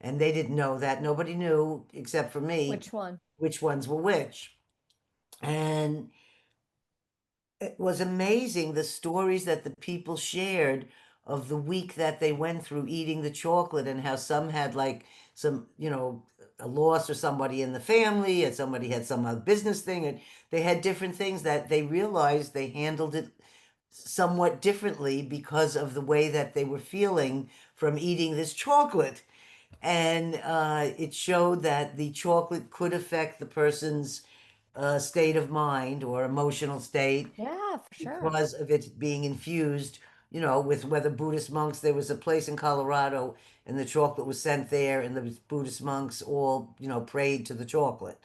And they didn't know that. Nobody knew except for me Which one? which ones were which. And it was amazing the stories that the people shared of the week that they went through eating the chocolate, and how some had like some, a loss or somebody in the family, and somebody had some other business thing, and they had different things that they realized they handled it somewhat differently because of the way that they were feeling from eating this chocolate. And it showed that the chocolate could affect the person's state of mind or emotional state Yeah, for sure. because of it being infused, with whether Buddhist monks, there was a place in Colorado and the chocolate was sent there, and the Buddhist monks all, prayed to the chocolate.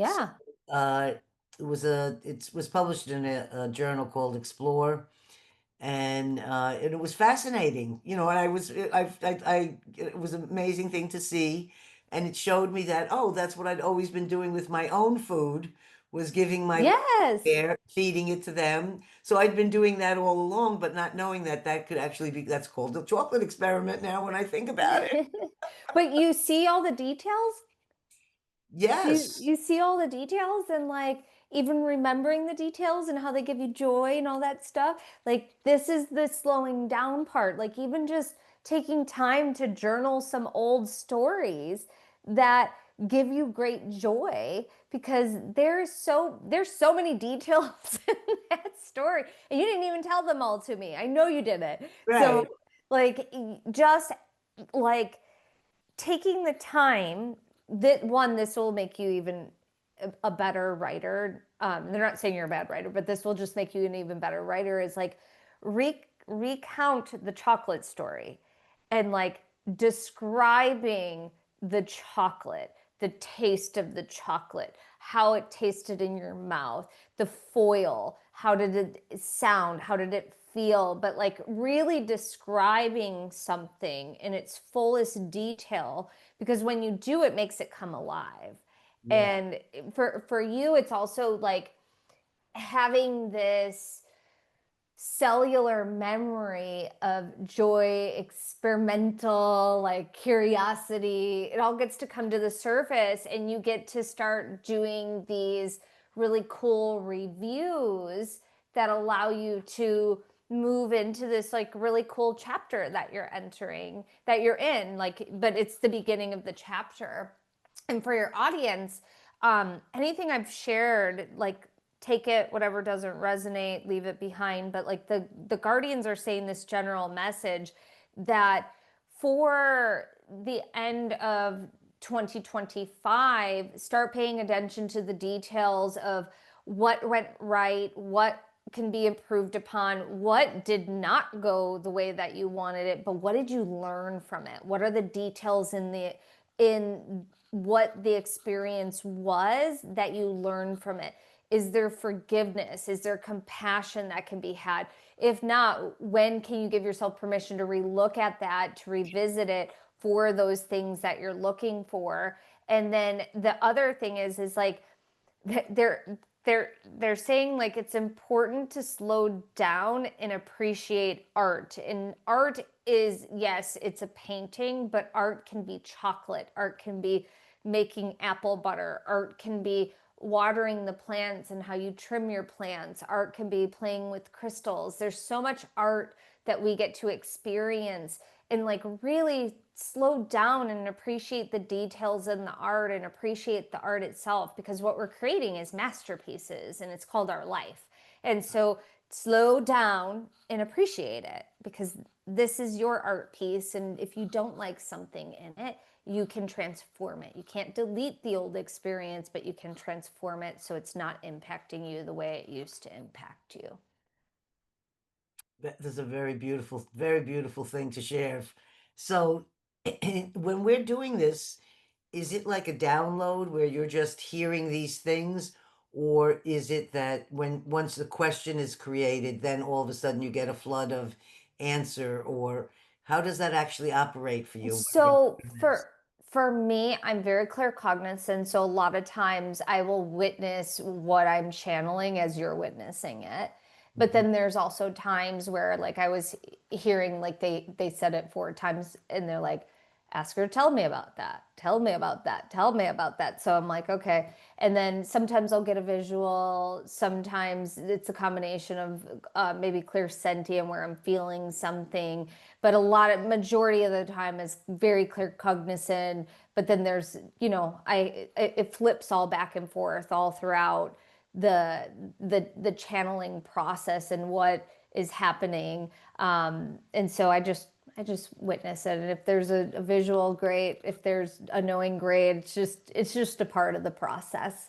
So Yeah. uh, it was published in a journal called Explore, and it was fascinating, and it was an amazing thing to see, and it showed me that, oh, that's what I'd always been doing with my own food, was giving my Yes. there, feeding it to them. So I'd been doing that all along, but not knowing that that could actually be, that's called the chocolate experiment now when I think about it. But you see all the details? You Yes, you see all the details and like even remembering the details and how they give you joy and all that stuff. Like this is the slowing down part. Like even just taking time to journal some old stories that give you great joy because there's so many details in that story and you didn't even tell them all to me. I know you didn't. So right. like just like taking the time that one, this will make you even a better writer. They're not saying you're a bad writer, but this will just make you an even better writer. Is like recount the chocolate story and like describing the chocolate, the taste of the chocolate, how it tasted in your mouth, the foil, how did it sound, how did it feel, but like really describing something in its fullest detail because when you do it makes it come alive. Yeah, And for you it's also like having this cellular memory of joy, experimental, like curiosity. It all gets to come to the surface, and you get to start doing these really cool reviews that allow you to move into this like really cool chapter that you're entering, that you're in, like, but it's the beginning of the chapter. And for your audience, anything I've shared, like take it, whatever doesn't resonate, leave it behind. But like the Guardians are saying this general message that for the end of 2025, start paying attention to the details of what went right, what can be improved upon, what did not go the way that you wanted it, but what did you learn from it? What are the details in what the experience was that you learned from it? Is there forgiveness? Is there compassion that can be had? If not, when can you give yourself permission to relook at that, to revisit it for those things that you're looking for? And then the other thing is like they're they're saying like it's important to slow down and appreciate art. And art is, yes, it's a painting, but art can be chocolate, art can be making apple butter, art can be watering the plants and how you trim your plants, art can be playing with crystals. There's so much art that we get to experience and like really slow down and appreciate the details in the art and appreciate the art itself because what we're creating is masterpieces and it's called our life. And so slow down and appreciate it because this is your art piece. And if you don't like something in it, you can transform it. You can't delete the old experience, but you can transform it so it's not impacting you the way it used to impact you. that is a very beautiful thing to share. So, when we're doing this, is it like a download where you're just hearing these things, or is it that once the question is created, then all of a sudden you get a flood of answer, or how does that actually operate for you when we're So doing this? for me, I'm very claircognizant. So a lot of times I will witness what I'm channeling as you're witnessing it. But Mhm. then there's also times where like I was hearing like they said it 4 times and they're like, ask her, tell me about that, tell me about that, tell me about that. So I'm like, okay. And then sometimes I'll get a visual, sometimes it's a combination of maybe clairsentient where I'm feeling something, but majority of the time is very clear cognizant. But then there's, it flips all back and forth all throughout the the channeling process and what is happening. And so I just witness it. And if there's a visual, great. If there's a knowing, great. It's just a part of the process.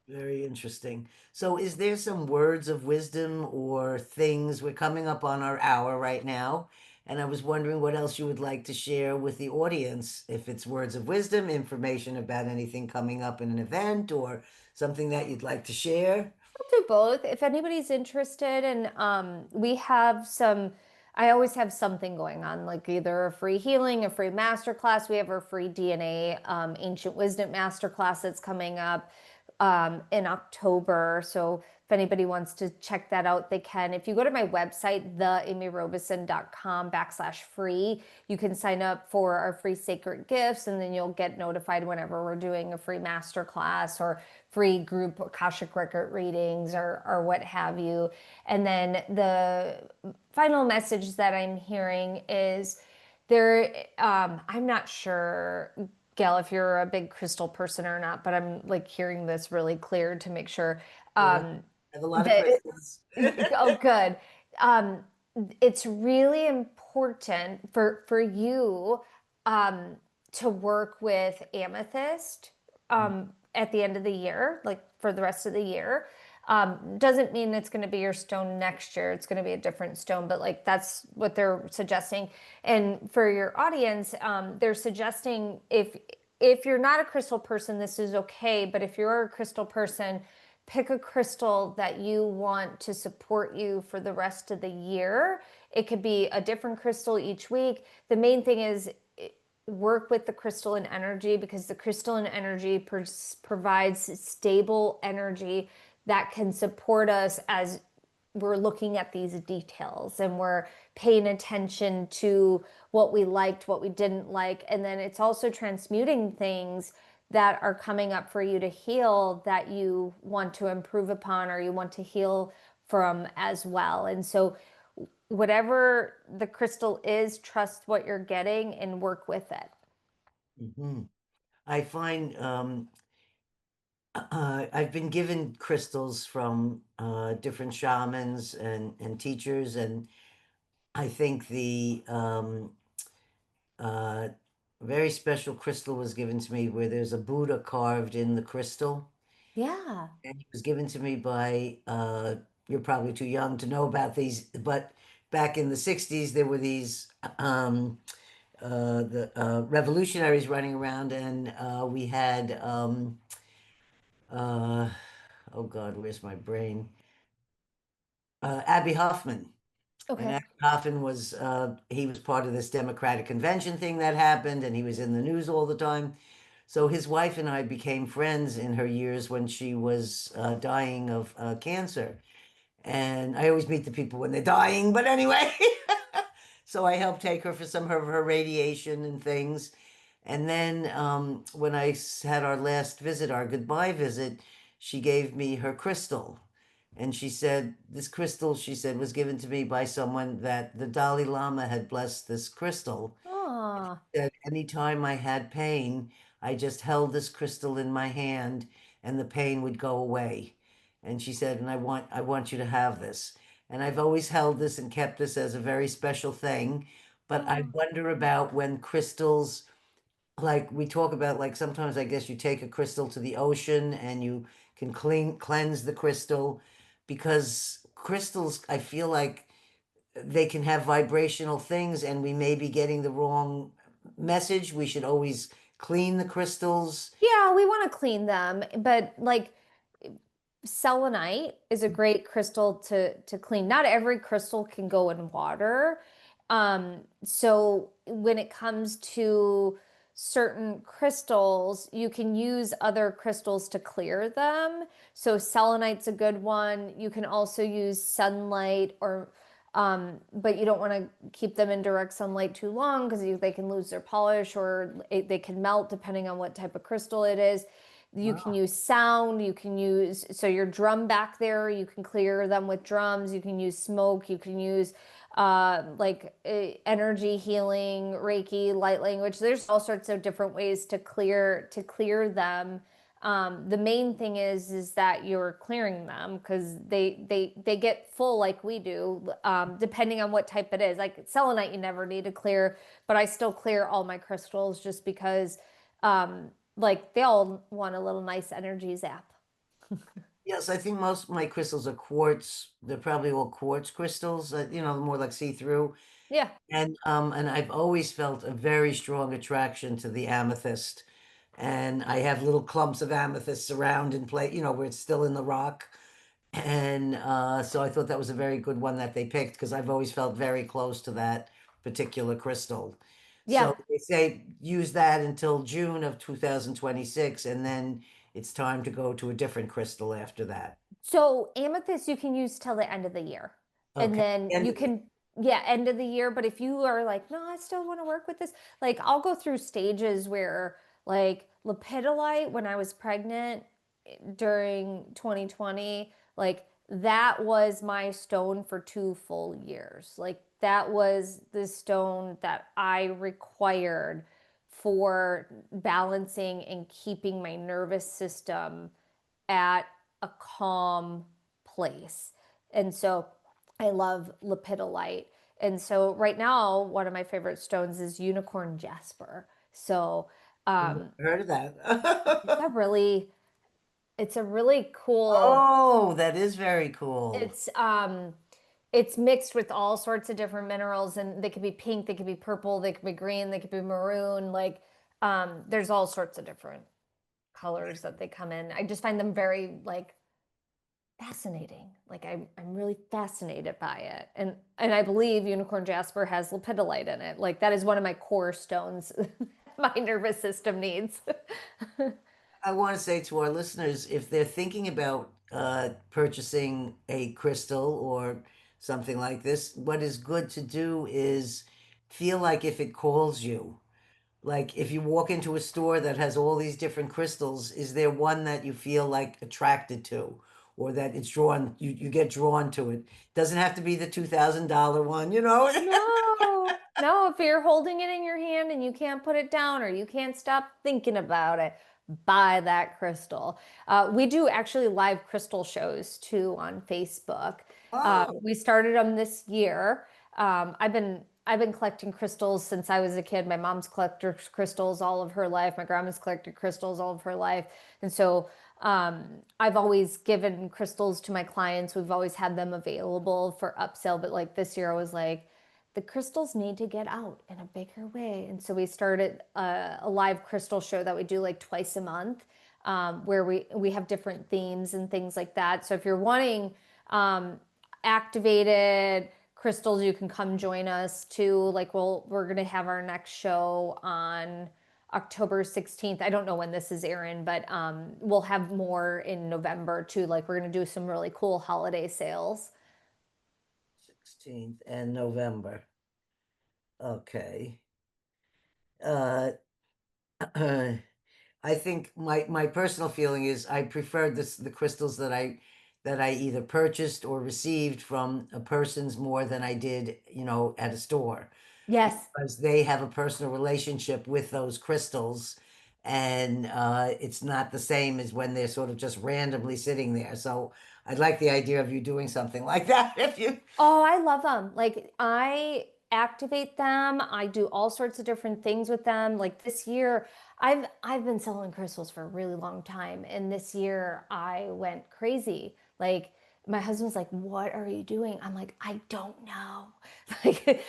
Very interesting. So, is there some words of wisdom or things? We're coming up on our hour right now, and I was wondering what else you would like to share with the audience. If it's words of wisdom, information about anything coming up in an event, or something that you'd like to share. I'll do both. If anybody's interested, and we have some, I always have something going on, like either a free healing, a free masterclass. We have our free DNA ancient wisdom masterclass that's coming up in October. So if anybody wants to check that out, they can. If you go to my website, theamyrobeson.com/free, you can sign up for our free sacred gifts, and then you'll get notified whenever we're doing a free masterclass or free group Akashic Record readings or what have you. And then the final message that I'm hearing is I'm not sure, Gail, if you're a big crystal person or not, but I'm like hearing this really clear to make sure Yeah, um, I have a lot of that, crystals. oh, good. Um, it's really important for you um, to work with amethyst at the end of the year, like for the rest of the year. Doesn't mean it's going to be your stone next year. It's going to be a different stone, but like that's what they're suggesting. And for your audience, they're suggesting if you're not a crystal person, this is okay. But if you're a crystal person, pick a crystal that you want to support you for the rest of the year. It could be a different crystal each week. The main thing is work with the crystalline energy because the crystalline energy provides stable energy that can support us as we're looking at these details and we're paying attention to what we liked, what we didn't like. And then it's also transmuting things that are coming up for you to heal that you want to improve upon or you want to heal from as well. And so, whatever the crystal is, trust what you're getting and work with it. Mhm. I find I've been given crystals from different shamans and teachers, and I think the uh, very special crystal was given to me where there's a Buddha carved in the crystal, Yeah. and it was given to me by you're probably too young to know about these, but back in the 60s there were these the revolutionaries running around, and we had uh, oh God, where's my brain? Abby Hoffman. And Okay. Abby Hoffman was he was part of this Democratic convention thing that happened, and he was in the news all the time. So his wife and I became friends in her years when she was dying of cancer. And I always meet the people when they're dying, but anyway. So I helped take her for some of her radiation and things. And then when had our last visit, our goodbye visit, she gave me her crystal. And she said, this crystal, she said, was given to me by someone that the Dalai Lama had blessed this crystal. Oh, That anytime I had pain, I just held this crystal in my hand and the pain would go away. And she said, and I want you to have this. And I've always held this and kept this as a very special thing. But I oh. wonder about when crystals, like we talk about, like sometimes I guess you take a crystal to the ocean and you can cleanse the crystal because crystals, I feel like they can have vibrational things and we may be getting the wrong message. We should always clean the crystals. Yeah, we want to clean them, but like selenite is a great crystal to clean. Not every crystal can go in water. So when it comes to certain crystals, you can use other crystals to clear them. So selenite's a good one. You can also use sunlight or But you don't want to keep them in direct sunlight too long because they can lose their polish or they can melt depending on what type of crystal it is. You can Wow. use sound, you can use, so your drum back there, you can clear them with drums, you can use smoke, you can use energy healing, Reiki, light language. There's all sorts of different ways to clear them. The main thing is that you're clearing them because they get full like we do, depending on what type it is. Like selenite, you never need to clear, but I still clear all my crystals just because, like they all want a little nice energy zap. Yes, I think most of my crystals are quartz. They're probably all quartz crystals, more like see-through. Yeah. And I've always felt a very strong attraction to the amethyst. And I have little clumps of amethysts around in play, where it's still in the rock. And so I thought that was a very good one that they picked because I've always felt very close to that particular crystal. Yeah. So they say use that until June of 2026, and then it's time to go to a different crystal after that. So amethyst you can use till the end of the year. And Okay. then And you can, yeah, end of the year. But if you are like, no, I still want to work with this, like I'll go through stages where like lepidolite when I was pregnant during 2020, like that was my stone for 2 full years. Like that was the stone that I required for balancing and keeping my nervous system at a calm place. And so I love lepidolite. And so right now, one of my favorite stones is unicorn jasper. So I've never heard of it's a that. really it's a really cool. Oh, that is very cool. It's it's mixed with all sorts of different minerals, and they could be pink, they could be purple, they could be green, they could be maroon. Like there's all sorts of different colors that they come in. I just find them very like fascinating. Like I'm really fascinated by it. And I believe unicorn jasper has lepidolite in it. Like that is one of my core stones my nervous system needs. I want to say to our listeners, if they're thinking about purchasing a crystal or something like this, what is good to do is feel like if it calls you. Like if you walk into a store that has all these different crystals, is there one that you feel like attracted to or that it's drawn, you get drawn to it? Doesn't have to be the $2,000 one. No, no, if you're holding it in your hand and you can't put it down or you can't stop thinking about it, buy that crystal. We do actually live crystal shows too on Facebook. Oh, We started them this year. I've been collecting crystals since I was a kid. My mom's collected crystals all of her life. My grandma's collected crystals all of her life, and so I've always given crystals to my clients. We've always had them available for upsell, but like this year, I was like, the crystals need to get out in a bigger way. And so we started a live crystal show that we do like twice a month, where we have different themes and things like that. So if you're wanting um, activated crystals, you can come join us too. Like we're gonna have our next show on October 16th. I don't know when this is airing, but we'll have more in November too. Like we're gonna do some really cool holiday sales. 16th and November. Okay. Uh, I think my personal feeling is I prefer the crystals that I either purchased or received from a person's more than I did, at a store Yes. because they have a personal relationship with those crystals, and it's not the same as when they're sort of just randomly sitting there. So I'd like the idea of you doing something like that if you. Oh, I love them. Like I activate them. I do all sorts of different things with them. Like this year, I've been selling crystals for a really long time, and this year I went crazy. Like my husband's like, "What are you doing?" I'm like, "I don't know." Like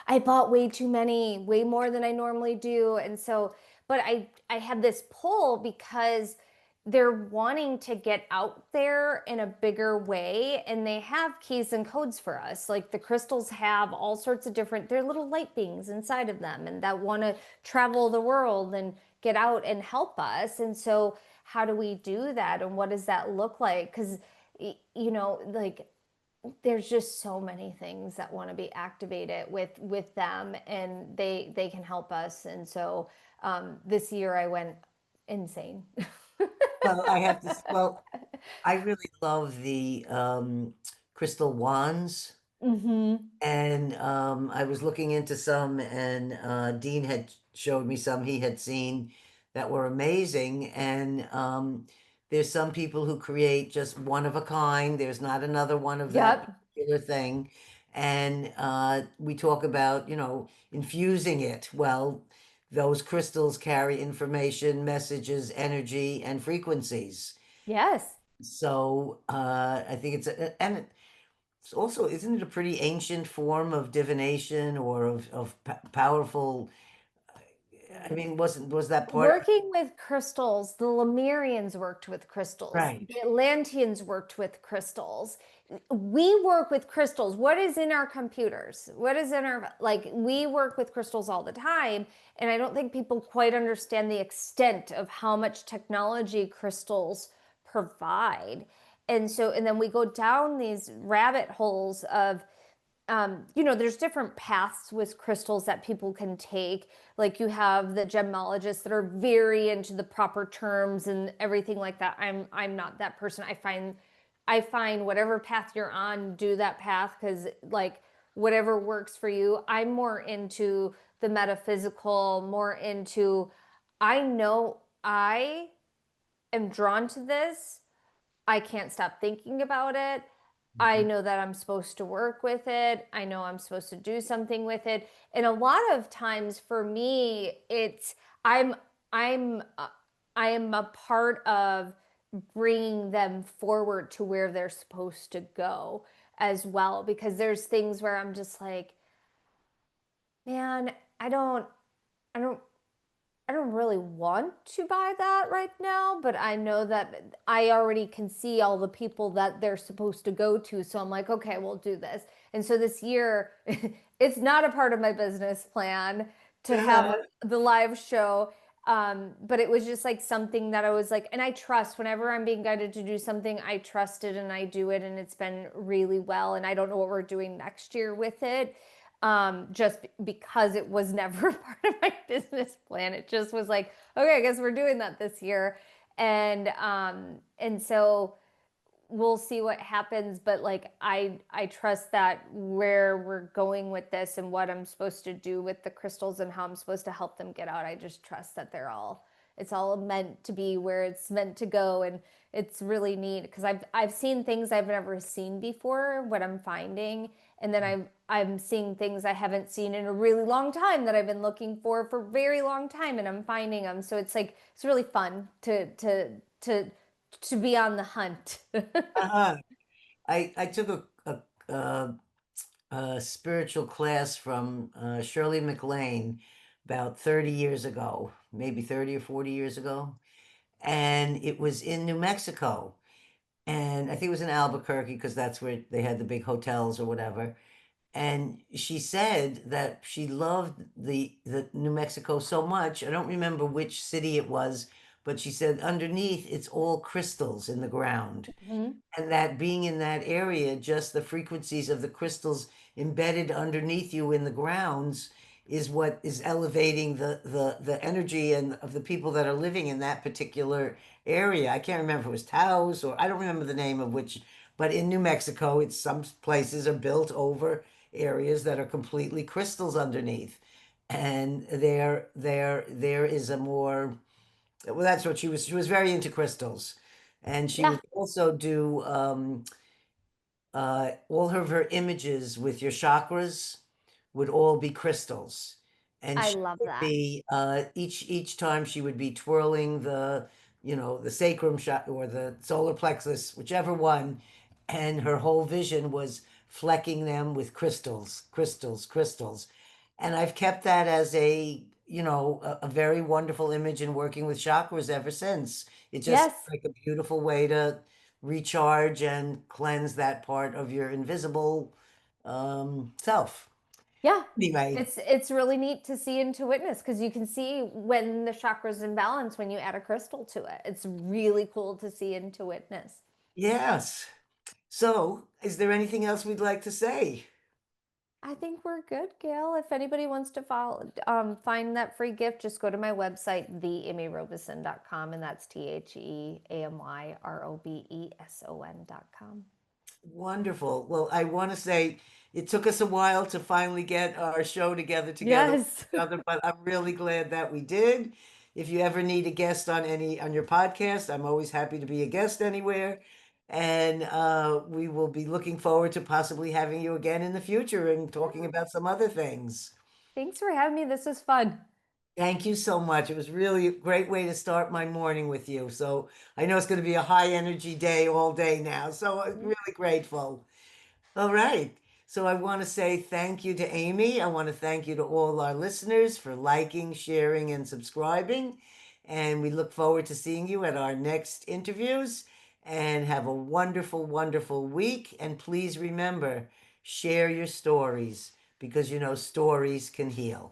I bought way too many, way more than I normally do, and so but I had this pull because they're wanting to get out there in a bigger way, and they have keys and codes for us. Like the crystals have all sorts of different, they're little light beings inside of them and that want to travel the world and get out and help us. And so how do we do that and what does that look like? Because like there's just so many things that want to be activated with them, and they can help us. And so this year I went insane. Well, I have to, well, I really love the crystal wands. Mm-hmm. And I was looking into some, and Dean had showed me some he had seen that were amazing. And there's some people who create just one of a kind. There's not another one of that Yep. particular thing. And we talk about, infusing it. Well, those crystals carry information, messages, energy, and frequencies. Yes. So I think and it's also, isn't it a pretty ancient form of divination or of powerful? I mean, was that part? Working with crystals, the Lemurians worked with crystals, Right. the Atlanteans worked with crystals. We work with crystals. What is in our computers? What is in our, like, we work with crystals all the time. And I don't think people quite understand the extent of how much technology crystals provide. And so, and then we go down these rabbit holes of, there's different paths with crystals that people can take. Like you have the gemologists that are very into the proper terms and everything like that. I'm not that person. I find whatever path you're on, do that path because like whatever works for you. I'm more into the metaphysical, more into I know I am drawn to this. I can't stop thinking about it. I Mhm. know that I'm supposed to work with it. I know I'm supposed to do something with it. And a lot of times for me, it's I'm I'm I am a part of bringing them forward to where they're supposed to go as well because there's things where I'm just like, man, I don't I don't really want to buy that right now, but I know that I already can see all the people that they're supposed to go to. So I'm like, okay, we'll do this. And so this year, it's not a part of my business plan to have the live show. But it was just like something that I was like, and I trust whenever I'm being guided to do something, I trust it and I do it, and it's been really well. And I don't know what we're doing next year with it just because it was never part of my business plan. It just was like, okay, I guess we're doing that this year. And so we'll see what happens, but like I trust that where we're going with this and what I'm supposed to do with the crystals and how I'm supposed to help them get out. I just trust that it's all meant to be where it's meant to go, and it's really neat because I've seen things I've never seen before, what I'm finding, and then I'm seeing things I haven't seen in a really long time that I've been looking for a very long time, and I'm finding them. So it's like it's really fun to be on the hunt. Uh-huh. I took a spiritual class from Shirley MacLaine about 30 years ago, maybe 30 or 40 years ago, and it was in New Mexico. And I think it was in Albuquerque because that's where they had the big hotels or whatever. And she said that she loved the New Mexico so much. I don't remember which city it was, but she said underneath it's all crystals in the ground. Mhm. And that being in that area, just the frequencies of the crystals embedded underneath you in the grounds is what is elevating the energy and of the people that are living in that particular area. I can't remember if it was Taos or I don't remember the name of which, but in New Mexico, it's some places are built over areas that are completely crystals underneath. And there is a more, well, that's what she was very into crystals. And she Yeah, would also do all of her images with your chakras would all be crystals. And I she love would that. be each time she would be twirling the sacrum shot or the solar plexus, whichever one, and her whole vision was flecking them with crystals, crystals, crystals. And I've kept that as a very wonderful image in working with chakras ever since. It just Yes. seems like a beautiful way to recharge and cleanse that part of your invisible self. Yeah. Anyway, It's really neat to see and to witness because you can see when the chakras in balance when you add a crystal to it. It's really cool to see and to witness. yes. So, is there anything else we'd like to say? I think we're good, Gail. If anybody wants to find that free gift, just go to my website, theamyrobeson.com, and that's TheAmyRobeson.com. Wonderful. Well, I want to say it took us a while to finally get our show together with Yes. each other, but I'm really glad that we did. If you ever need a guest on your podcast, I'm always happy to be a guest anywhere. And we will be looking forward to possibly having you again in the future and talking Yeah. about some other things. Thanks for having me. This was fun. Thank you so much. It was really a great way to start my morning with you. So I know it's going to be a high energy day all day now. So I'm really grateful. All right. So I want to say thank you to Amy. I want to thank you to all our listeners for liking, sharing, and subscribing. And we look forward to seeing you at our next interviews. And have a wonderful, wonderful week. And please remember, share your stories because stories can heal.